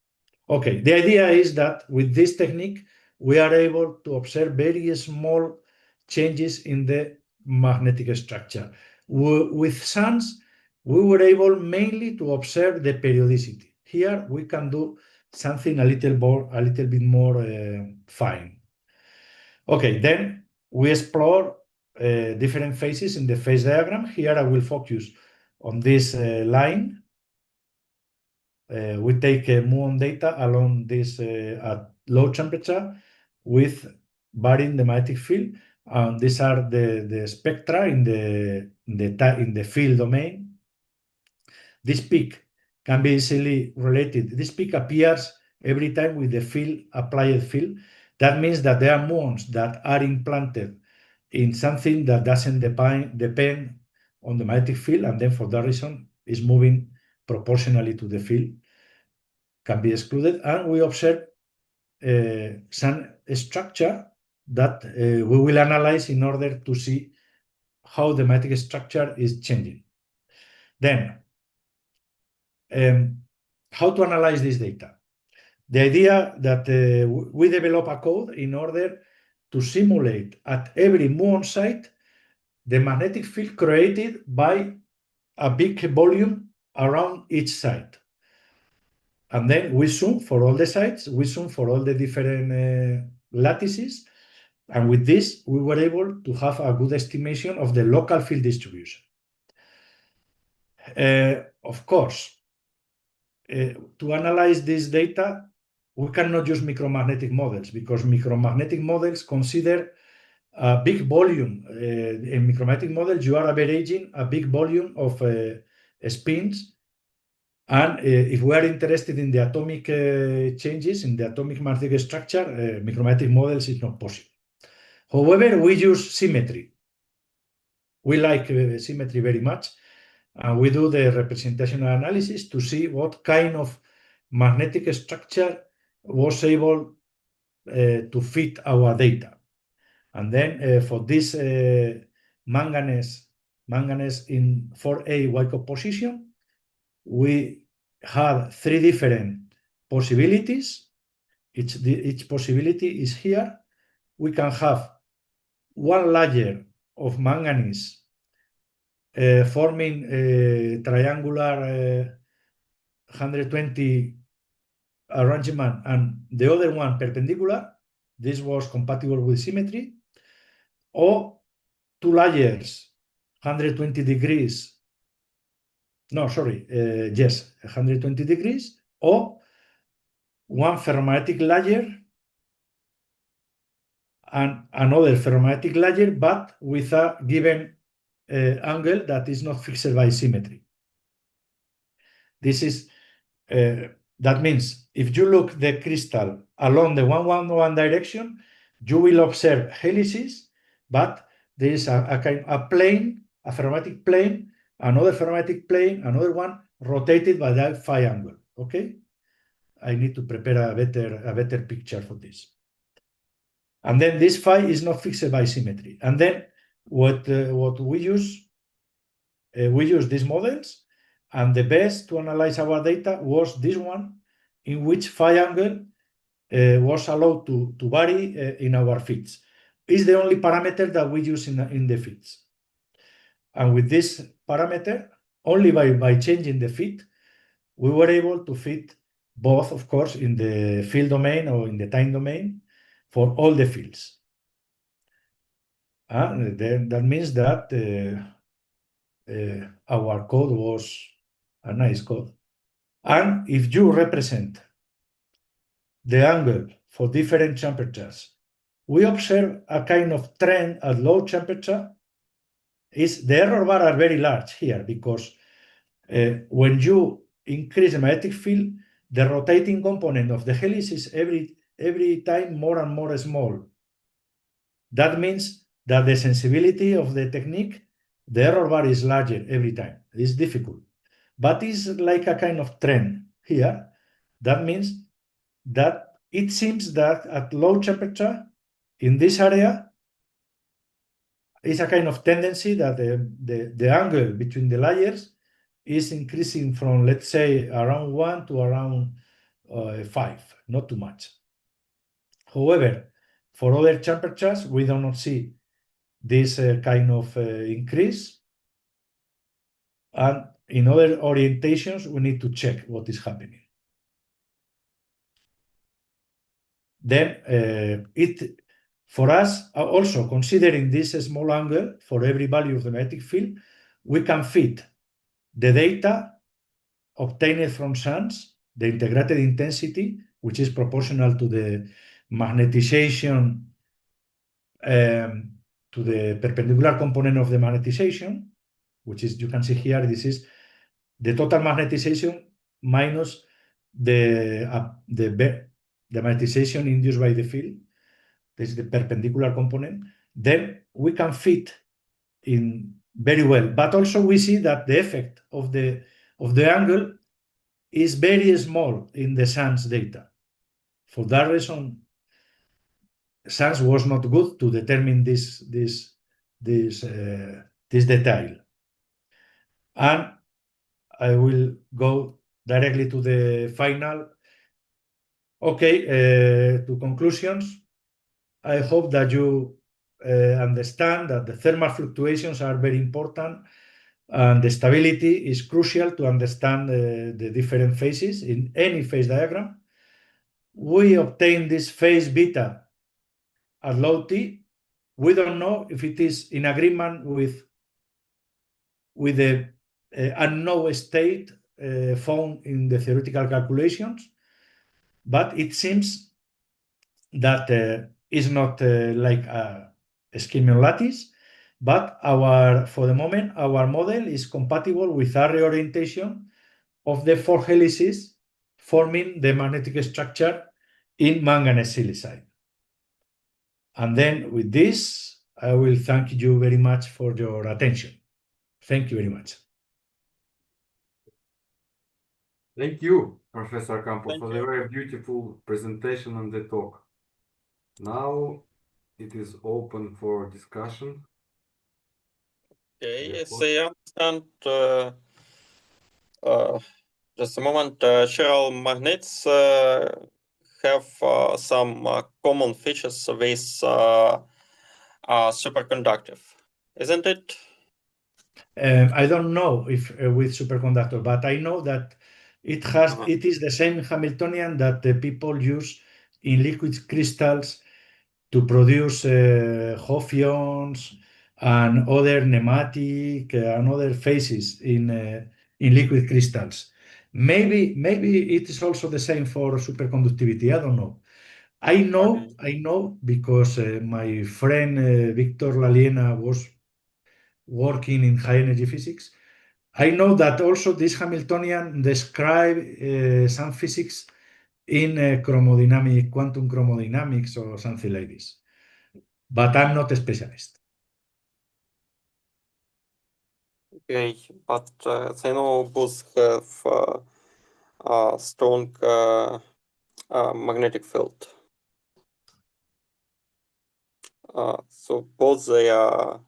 Okay, the idea is that with this technique, we are able to observe very small changes in the magnetic structure. With SANS, we were able mainly to observe the periodicity. Here we can do something a little bit more fine. Okay, then we explore different phases in the phase diagram. Here I will focus on this line. We take muon data along this at low temperature with varying the magnetic field. These are the spectra in the field domain. This peak can be easily related. This peak appears every time with the field applied field. That means that there are muons that are implanted in something that doesn't depend on the magnetic field, and then for that reason is moving proportionally to the field, can be excluded. And we observe some structure that we will analyze in order to see how the magnetic structure is changing. Then, how to analyze this data? The idea that we develop a code in order to simulate at every muon site the magnetic field created by a big volume around each site. And then we zoom for all the sites, we zoom for all the different lattices, and with this, we were able to have a good estimation of the local field distribution. Of course, to analyze this data, we cannot use micromagnetic models, because micromagnetic models consider a big volume. In micromagnetic models, you are averaging a big volume of spins. And if we are interested in the atomic changes, in the atomic magnetic structure, micromagnetic models is not possible. However, we use symmetry. We like symmetry very much. And we do the representational analysis to see what kind of magnetic structure was able to fit our data. And then for this manganese in 4A Y composition, we had 3 different possibilities. Each possibility is here. We can have one layer of manganese forming a triangular 120 arrangement, and the other one perpendicular. This was compatible with symmetry. Or 2 layers, 120 degrees. No, sorry, yes, 120 degrees, or one ferromagnetic layer and another ferromagnetic layer, but with a given angle that is not fixed by symmetry. This is that means if you look the crystal along the 111 direction, you will observe helices, but there is a kind of plane, a ferromagnetic plane, another ferromagnetic plane, another one rotated by that phi angle. Okay. I need to prepare a better picture for this. And then this phi is not fixed by symmetry. And then what we use these models, and the best to analyze our data was this one, in which phi angle was allowed to vary in our fits. It's the only parameter that we use in the fits. And with this parameter, only by changing the fit, we were able to fit both, of course, in the field domain or in the time domain for all the fields. That means that our code was a nice code. And if you represent the angle for different temperatures, we observe a kind of trend at low temperature. The error bar are very large here because when you increase the magnetic field, the rotating component of the helix is every time more and more small. That means that the sensibility of the technique, the error bar is larger every time. It's difficult, but it's like a kind of trend here. That means that it seems that at low temperature in this area is a kind of tendency that the angle between the layers is increasing from, let's say, around 1 to around 5, not too much. However, for other temperatures, we do not see this kind of increase. And in other orientations, we need to check what is happening. Then for us, also considering this small angle for every value of the magnetic field, we can fit the data obtained from suns, the integrated intensity, which is proportional to the magnetization, to the perpendicular component of the magnetization, which is, you can see here, this is the total magnetization minus the magnetization induced by the field. This is the perpendicular component. Then we can fit in very well, but also we see that the effect of the angle is very small in the SANS data. For that reason, SANS was not good to determine this detail. And I will go directly to the final. Okay, to conclusions. I hope that you understand that the thermal fluctuations are very important, and the stability is crucial to understand the different phases in any phase diagram. We obtain this phase beta at low T. We don't know if it is in agreement with the unknown state found in the theoretical calculations, but it seems that is not like a schemion lattice, but for the moment, our model is compatible with our reorientation of the 4 helices forming the magnetic structure in manganese silicide. And then with this, I will thank you very much for your attention. Thank you very much. Thank you, Professor Campo, Thank for you. the very beautiful presentation and the talk. Now it is open for discussion. Okay, Yes, yes, I understand. Just a moment. Chiral magnets have some common features with superconductive, isn't it? I don't know if with superconductor, but I know that it is the same Hamiltonian that the people use in liquid crystals to produce Hophions and other nematic and other phases in liquid crystals. Maybe it is also the same for superconductivity. I don't know. I know because my friend Victor Laliena was working in high energy physics. I know that also this Hamiltonian describe some physics in quantum chromodynamics or something like this. But I'm not a specialist. Okay, but they know both have strong magnetic field. So both they are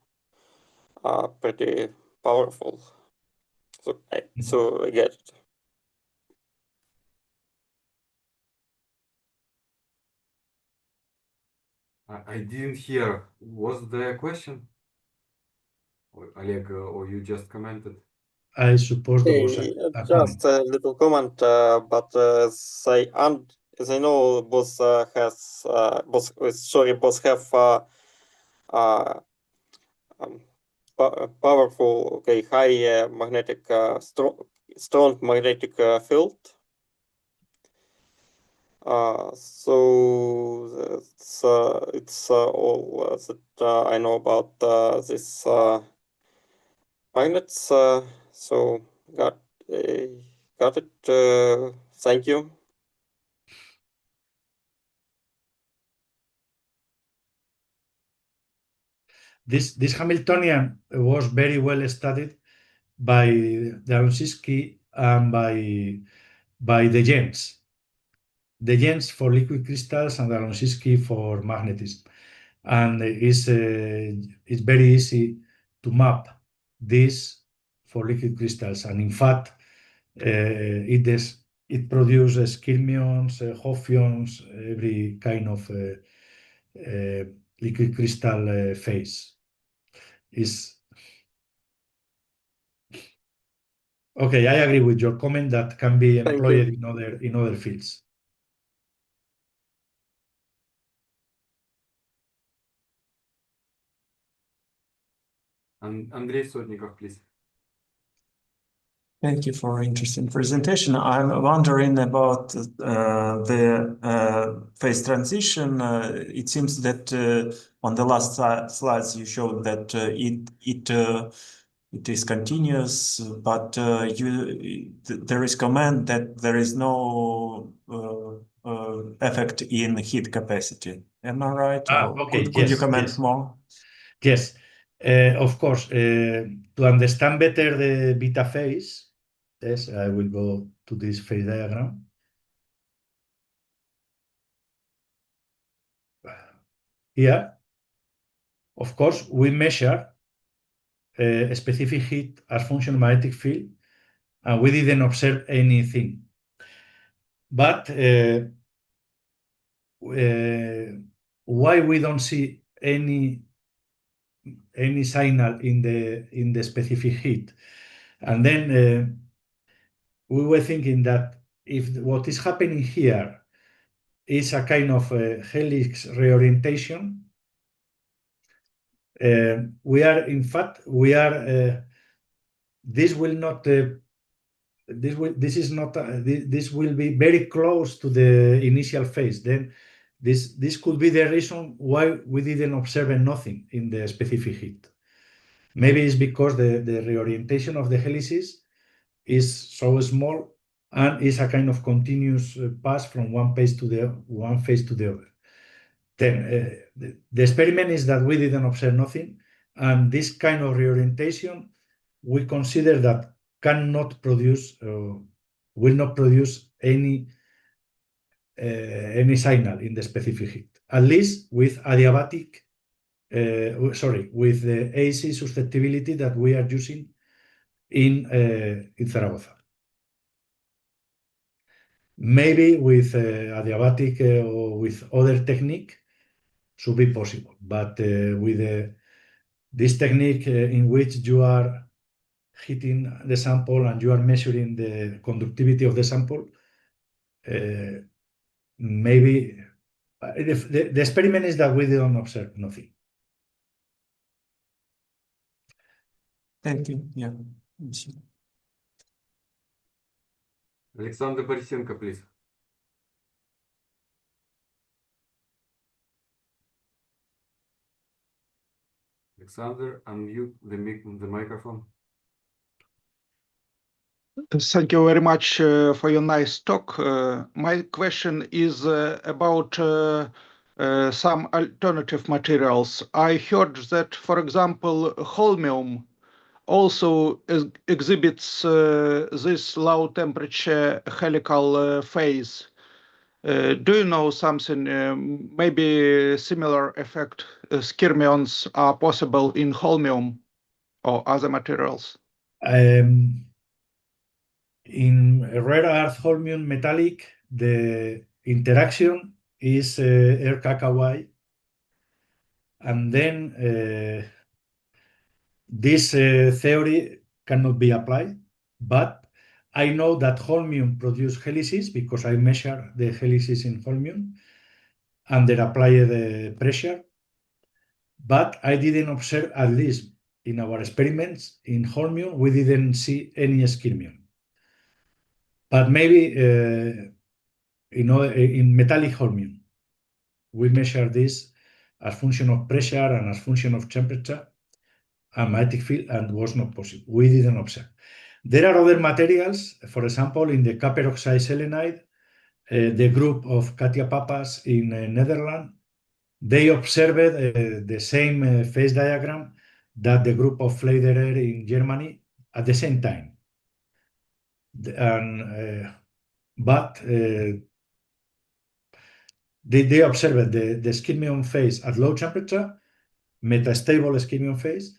pretty powerful. So I get it. I didn't hear. Was there a question? Or Oleg, or you just commented? I suppose there was a comment. Just a little comment, but as I know, both both have powerful, high magnetic, strong magnetic field. So it's all that I know about this magnets. So got it. Thank you. This Hamiltonian was very well studied by Jaruzelski and by the gens. The gens for liquid crystals and Jaruzelski for magnetism. And it's very easy to map this for liquid crystals. And in fact, it produces skyrmions, hophions, every kind of liquid crystal phase. Okay, I agree with your comment that can be employed in other fields. And Andrei Sotnikov, please. Thank you for an interesting presentation. I'm wondering about the phase transition. It seems that on the last slides you showed that it is continuous, but there is comment that there is no effect in heat capacity. Am I right? Okay, could you comment more? Yes, of course. To understand better the beta phase, yes, I will go to this phase diagram. Here, of course, we measure a specific heat as function of magnetic field, and we didn't observe anything. But why we don't see any signal in the specific heat? And then we were thinking that if what is happening here is a kind of helix reorientation, this will be very close to the initial phase. Then this could be the reason why we didn't observe nothing in the specific heat. Maybe it's because the reorientation of the helices is so small and is a kind of continuous pass from one phase to the other. Then the experiment is that we didn't observe nothing, and this kind of reorientation we consider that cannot produce, will not produce any signal in the specific heat, at least with adiabatic, with the AC susceptibility that we are using in Zaragoza. Maybe with adiabatic or with other technique should be possible, but with this technique in which you are heating the sample and you are measuring the conductivity of the sample, maybe the experiment is that we don't observe nothing. Thank you. Yeah. Alexander Borisenko, please. Alexander, unmute the microphone. Thank you very much for your nice talk. My question is about some alternative materials. I heard that, for example, holmium also exhibits this low temperature helical phase. Do you know something, maybe similar effect skyrmions are possible in holmium or other materials? In rare earth holmium metallic, the interaction is RKKY, and then this theory cannot be applied, but I know that holmium produce helices because I measure the helices in holmium under applied pressure, but I didn't observe, at least in our experiments in holmium, we didn't see any skyrmion. But maybe in metallic holmium, we measure this as function of pressure and as function of temperature and magnetic field, and was not possible. We didn't observe. There are other materials, for example, in the copper oxide selenide, the group of Katia Papas in Netherlands, they observed the same phase diagram that the group of Fleiderer in Germany at the same time. But they observed the skyrmion phase at low temperature, metastable skyrmion phase,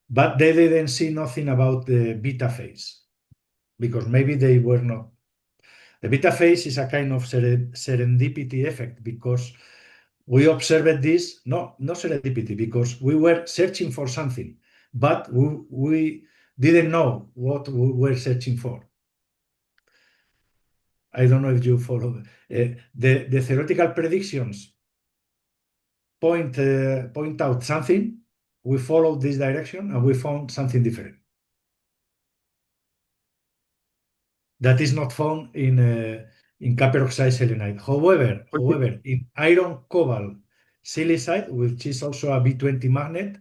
but they didn't see nothing about the beta phase because maybe they were not. The beta phase is a kind of serendipity effect because we observed this, no serendipity, because we were searching for something, but we didn't know what we were searching for. I don't know if you follow. The theoretical predictions point out something. We followed this direction and we found something different. That is not found in copper oxide selenide. However, in iron cobalt silicide, which is also a B20 magnet,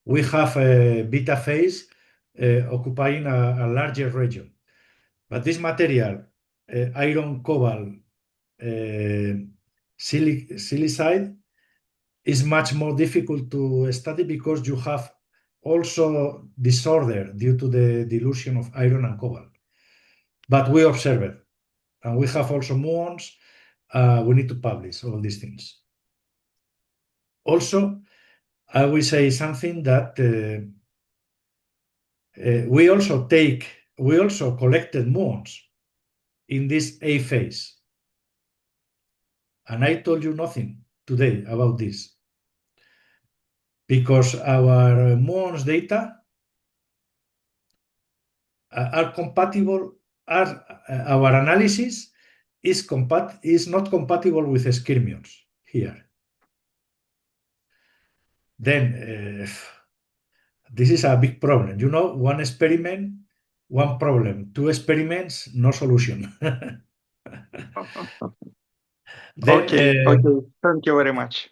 we have a beta phase occupying a larger region. But this material, iron cobalt silicide, is much more difficult to study because you have also disorder due to the dilution of iron and cobalt. But we observe it, and we have also muons. We need to publish all these things. Also, I will say something that we also collected muons in this A phase. And I told you nothing today about this because our muons data are compatible. Our analysis is not compatible with skyrmions here. Then this is a big problem. You know, one experiment, one problem. Two experiments, no solution. Okay, thank you very much.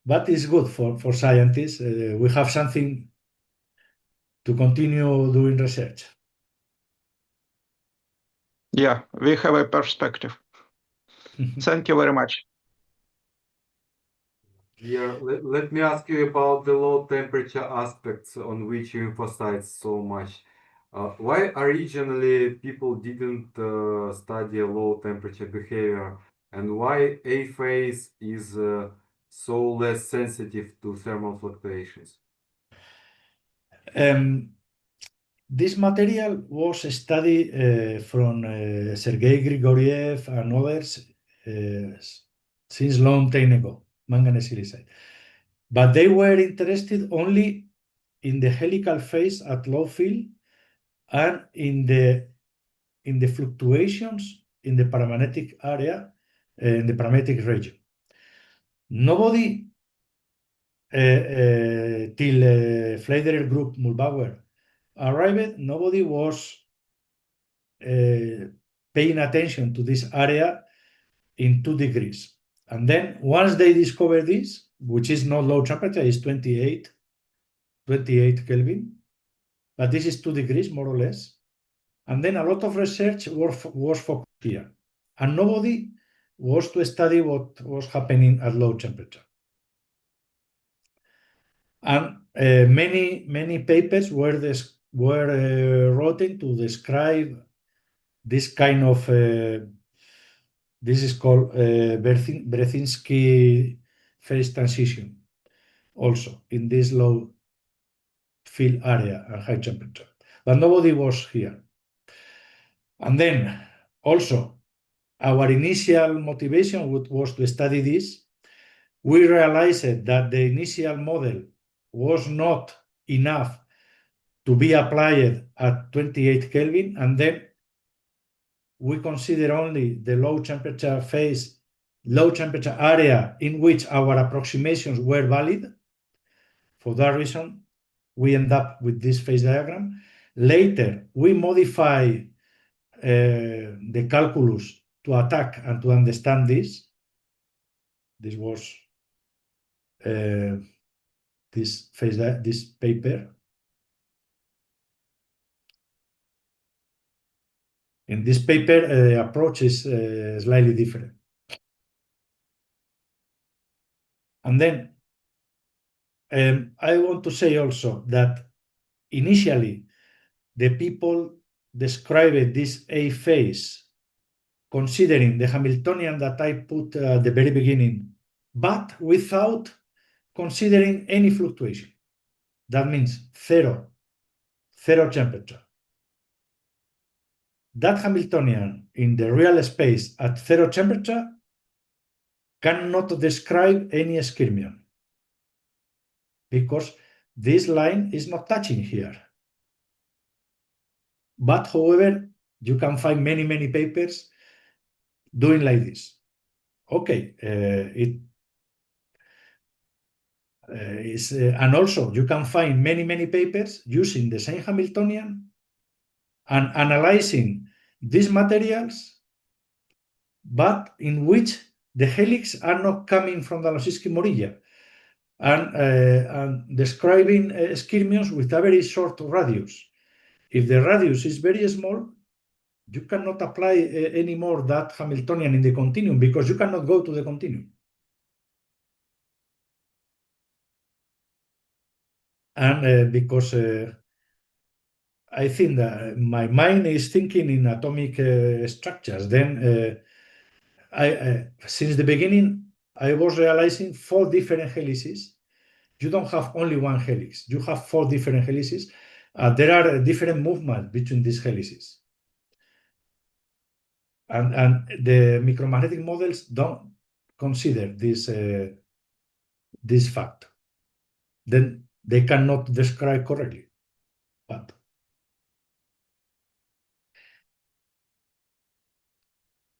But it's good for scientists. We have something to continue doing research. Yeah, we have a perspective. Thank you very much. Yeah, let me ask you about the low temperature aspects on which you emphasize so much. Why originally people didn't study low temperature behavior, and why A phase is so less sensitive to thermal fluctuations? This material was studied from Sergei Grigoriev and others since long time ago, manganese silicide. But they were interested only in the helical phase at low field and in the fluctuations in the paramagnetic area, in the paramagnetic region. Nobody, till Fleiderer group Muhlbauer arrived, nobody was paying attention to this area in 2 degrees. And then once they discovered this, which is not low temperature, is 28 Kelvin, but this is 2 degrees more or less. And then a lot of research was focused here, and nobody was to study what was happening at low temperature. And many papers were written to describe this kind of this is called Brzezinski phase transition, also in this low field area and high temperature. But nobody was here. And then also our initial motivation was to study this. We realized that the initial model was not enough to be applied at 28 Kelvin, and then we consider only the low temperature phase, low temperature area in which our approximations were valid. For that reason, we end up with this phase diagram. Later, we modify the calculus to attack and to understand this. This was this paper. In this paper, the approach is slightly different. And then I want to say also that initially the people described this A phase considering the Hamiltonian that I put at the very beginning, but without considering any fluctuation. That means zero temperature. That Hamiltonian in the real space at zero temperature cannot describe any skyrmion because this line is not touching here. But however, you can find many papers doing like this. Okay, and also you can find many papers using the same Hamiltonian and analyzing these materials, but in which the helix are not coming from the Losinsky Morilla, and describing skyrmions with a very short radius. If the radius is very small, you cannot apply anymore that Hamiltonian in the continuum because you cannot go to the continuum. And because I think that my mind is thinking in atomic structures, then since the beginning, I was realizing 4 different helices. You don't have only one helix. You have 4 different helices. There are different movements between these helices. And the micromagnetic models don't consider this fact. Then they cannot describe correctly. But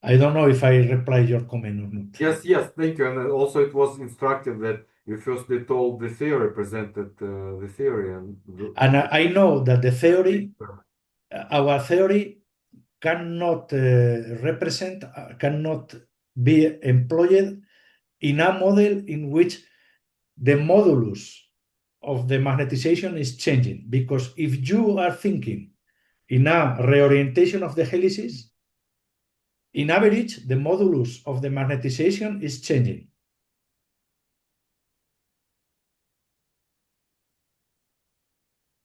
I don't know if I replied your comment or not. Yes, thank you. And also it was instructive that you firstly told the theory, presented the theory. And I know that the theory, our theory cannot represent, cannot be employed in a model in which the modulus of the magnetization is changing. Because if you are thinking in a reorientation of the helices, in average, the modulus of the magnetization is changing.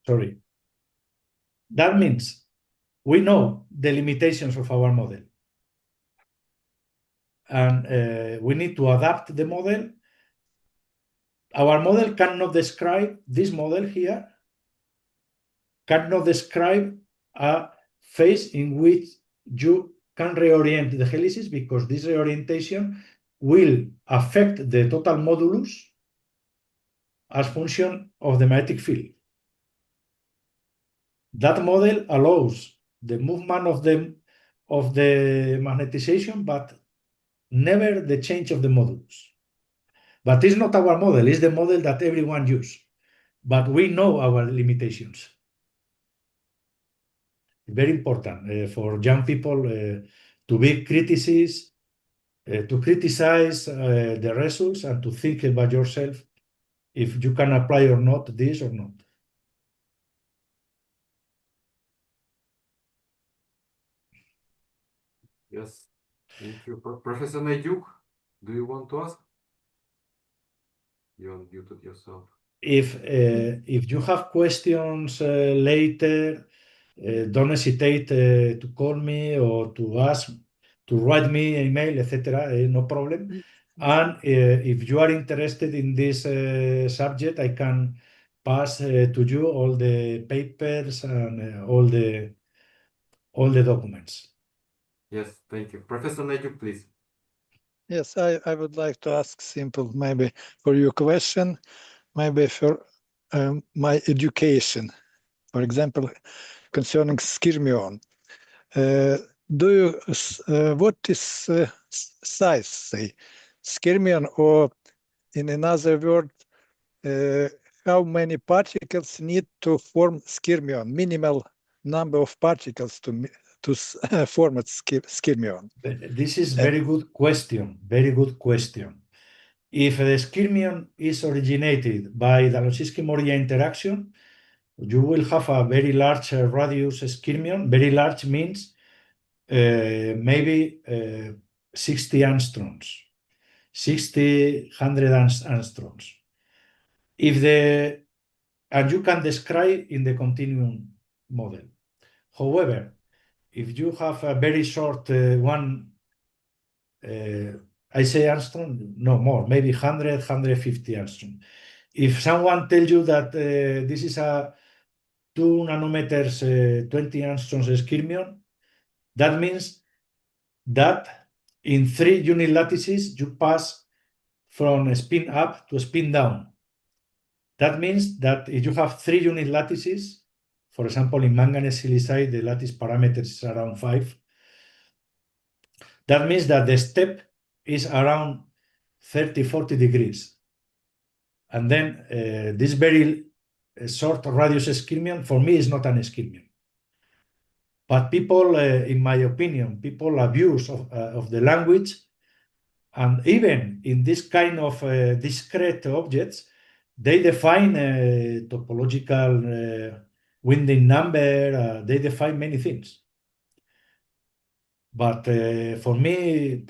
Sorry. That means we know the limitations of our model. And we need to adapt the model. Our model cannot describe, this model here, cannot describe a phase in which you can reorient the helices because this reorientation will affect the total modulus as function of the magnetic field. That model allows the movement of the magnetization, but never the change of the modulus. But it's not our model, it's the model that everyone uses. But we know our limitations. Very important for young people to be criticized, to criticize the results and to think about yourself if you can apply or not this or not. Yes, thank you. Professor Naiduk, do you want to ask? You unmuted yourself. if you have questions later, don't hesitate to call me or to write me an email, etc. No problem. And if you are interested in this subject, I can pass to you all the papers and all the documents. Yes, thank you. Professor Naidu, please. Yes, I would like to ask simple, maybe for your question, maybe for my education, for example, concerning skyrmion. What is size, say, skyrmion, or in another word, how many particles need to form skyrmion, minimal number of particles to form a skyrmion? This is very good question. Very good question. If the skyrmion is originated by the Lonsky-Morilla interaction, you will have a very large radius skyrmion. Very large means maybe 60 angstroms, 60, 100 angstroms. And you can describe in the continuum model. However, if you have a very short one, I say angstrom, no more, maybe 100, 150 angstrom. If someone tells you that this is a 2 nanometers, 20 angstroms skyrmion, that means that in 3 unit lattices you pass from a spin up to a spin down. That means that if you have 3 unit lattices, for example, in manganese silicide, the lattice parameters is around 5. That means that the step is around 30, 40 degrees. And then this very short radius skyrmion, for me, is not an skyrmion. But people, in my opinion, people abuse of the language. And even in this kind of discrete objects, they define topological winding number, they define many things. But for me,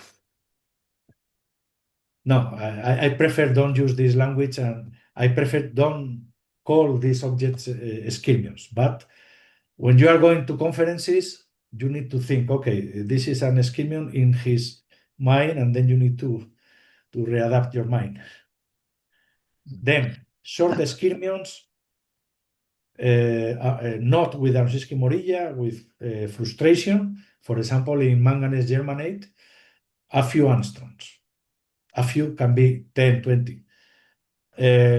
no, I prefer don't use this language, and I prefer don't call these objects skyrmions. But when you are going to conferences, you need to think, okay, this is an skyrmion in his mind, and then you need to readapt your mind. Then short skyrmions, not with Lonsky-Morilla, with frustration. For example, in manganese germanate, a few angstroms. A few can be 10, 20.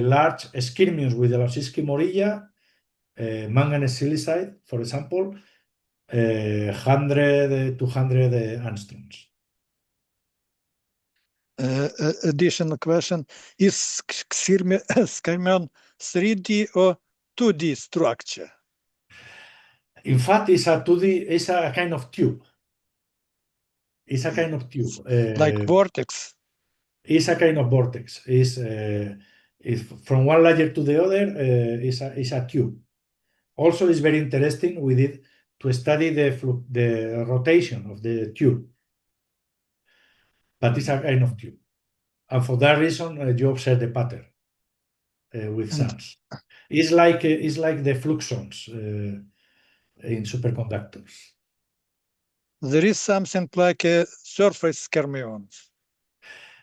Large skyrmions with the Lonsky-Morilla, manganese silicide, for example, 100, 200 angstroms. Additional question, is skyrmion 3D or 2D structure? In fact, it's a 2D, it's a kind of tube. It's a kind of tube. Like vortex? It's a kind of vortex. It's from one layer to the other, it's a tube. Also, it's very interesting with it to study the rotation of the tube. But it's a kind of tube. And for that reason, you observe the pattern with SAMs. It's like the fluxons in superconductors. There is something like a surface skyrmion.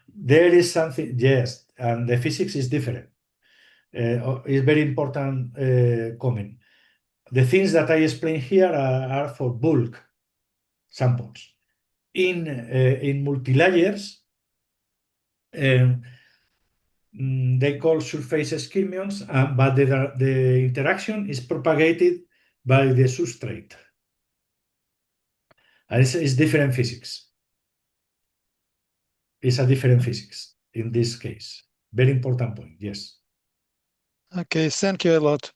There is something, yes, and the physics is different. It's very important comment. The things that I explain here are for bulk samples. In multilayers, they call surface skyrmions, but the interaction is propagated by the substrate. And it's different physics. It's a different physics in this case. Very important point, yes. Okay, thank you a lot.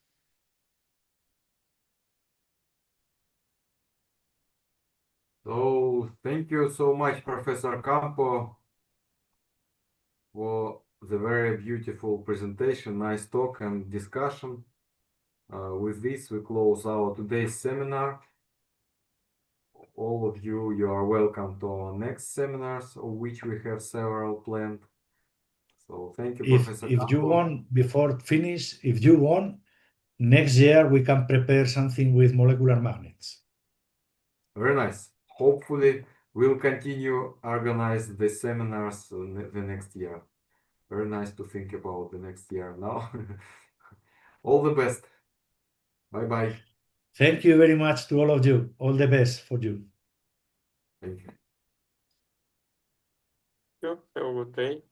So thank you so much, Professor Campo, for the very beautiful presentation, nice talk and discussion. With this, we close our today's seminar. All of you are welcome to our next seminars, of which we have several planned. So thank you, If Professor you Campo. want, before finish, if you want, next year we can prepare something with molecular magnets. Very nice. Hopefully, we'll continue organize the seminars the next year. Very nice to think about the next year now. All the best. Bye-bye. Thank you very much to all of you. All the best for you. Thank you. Have a good day.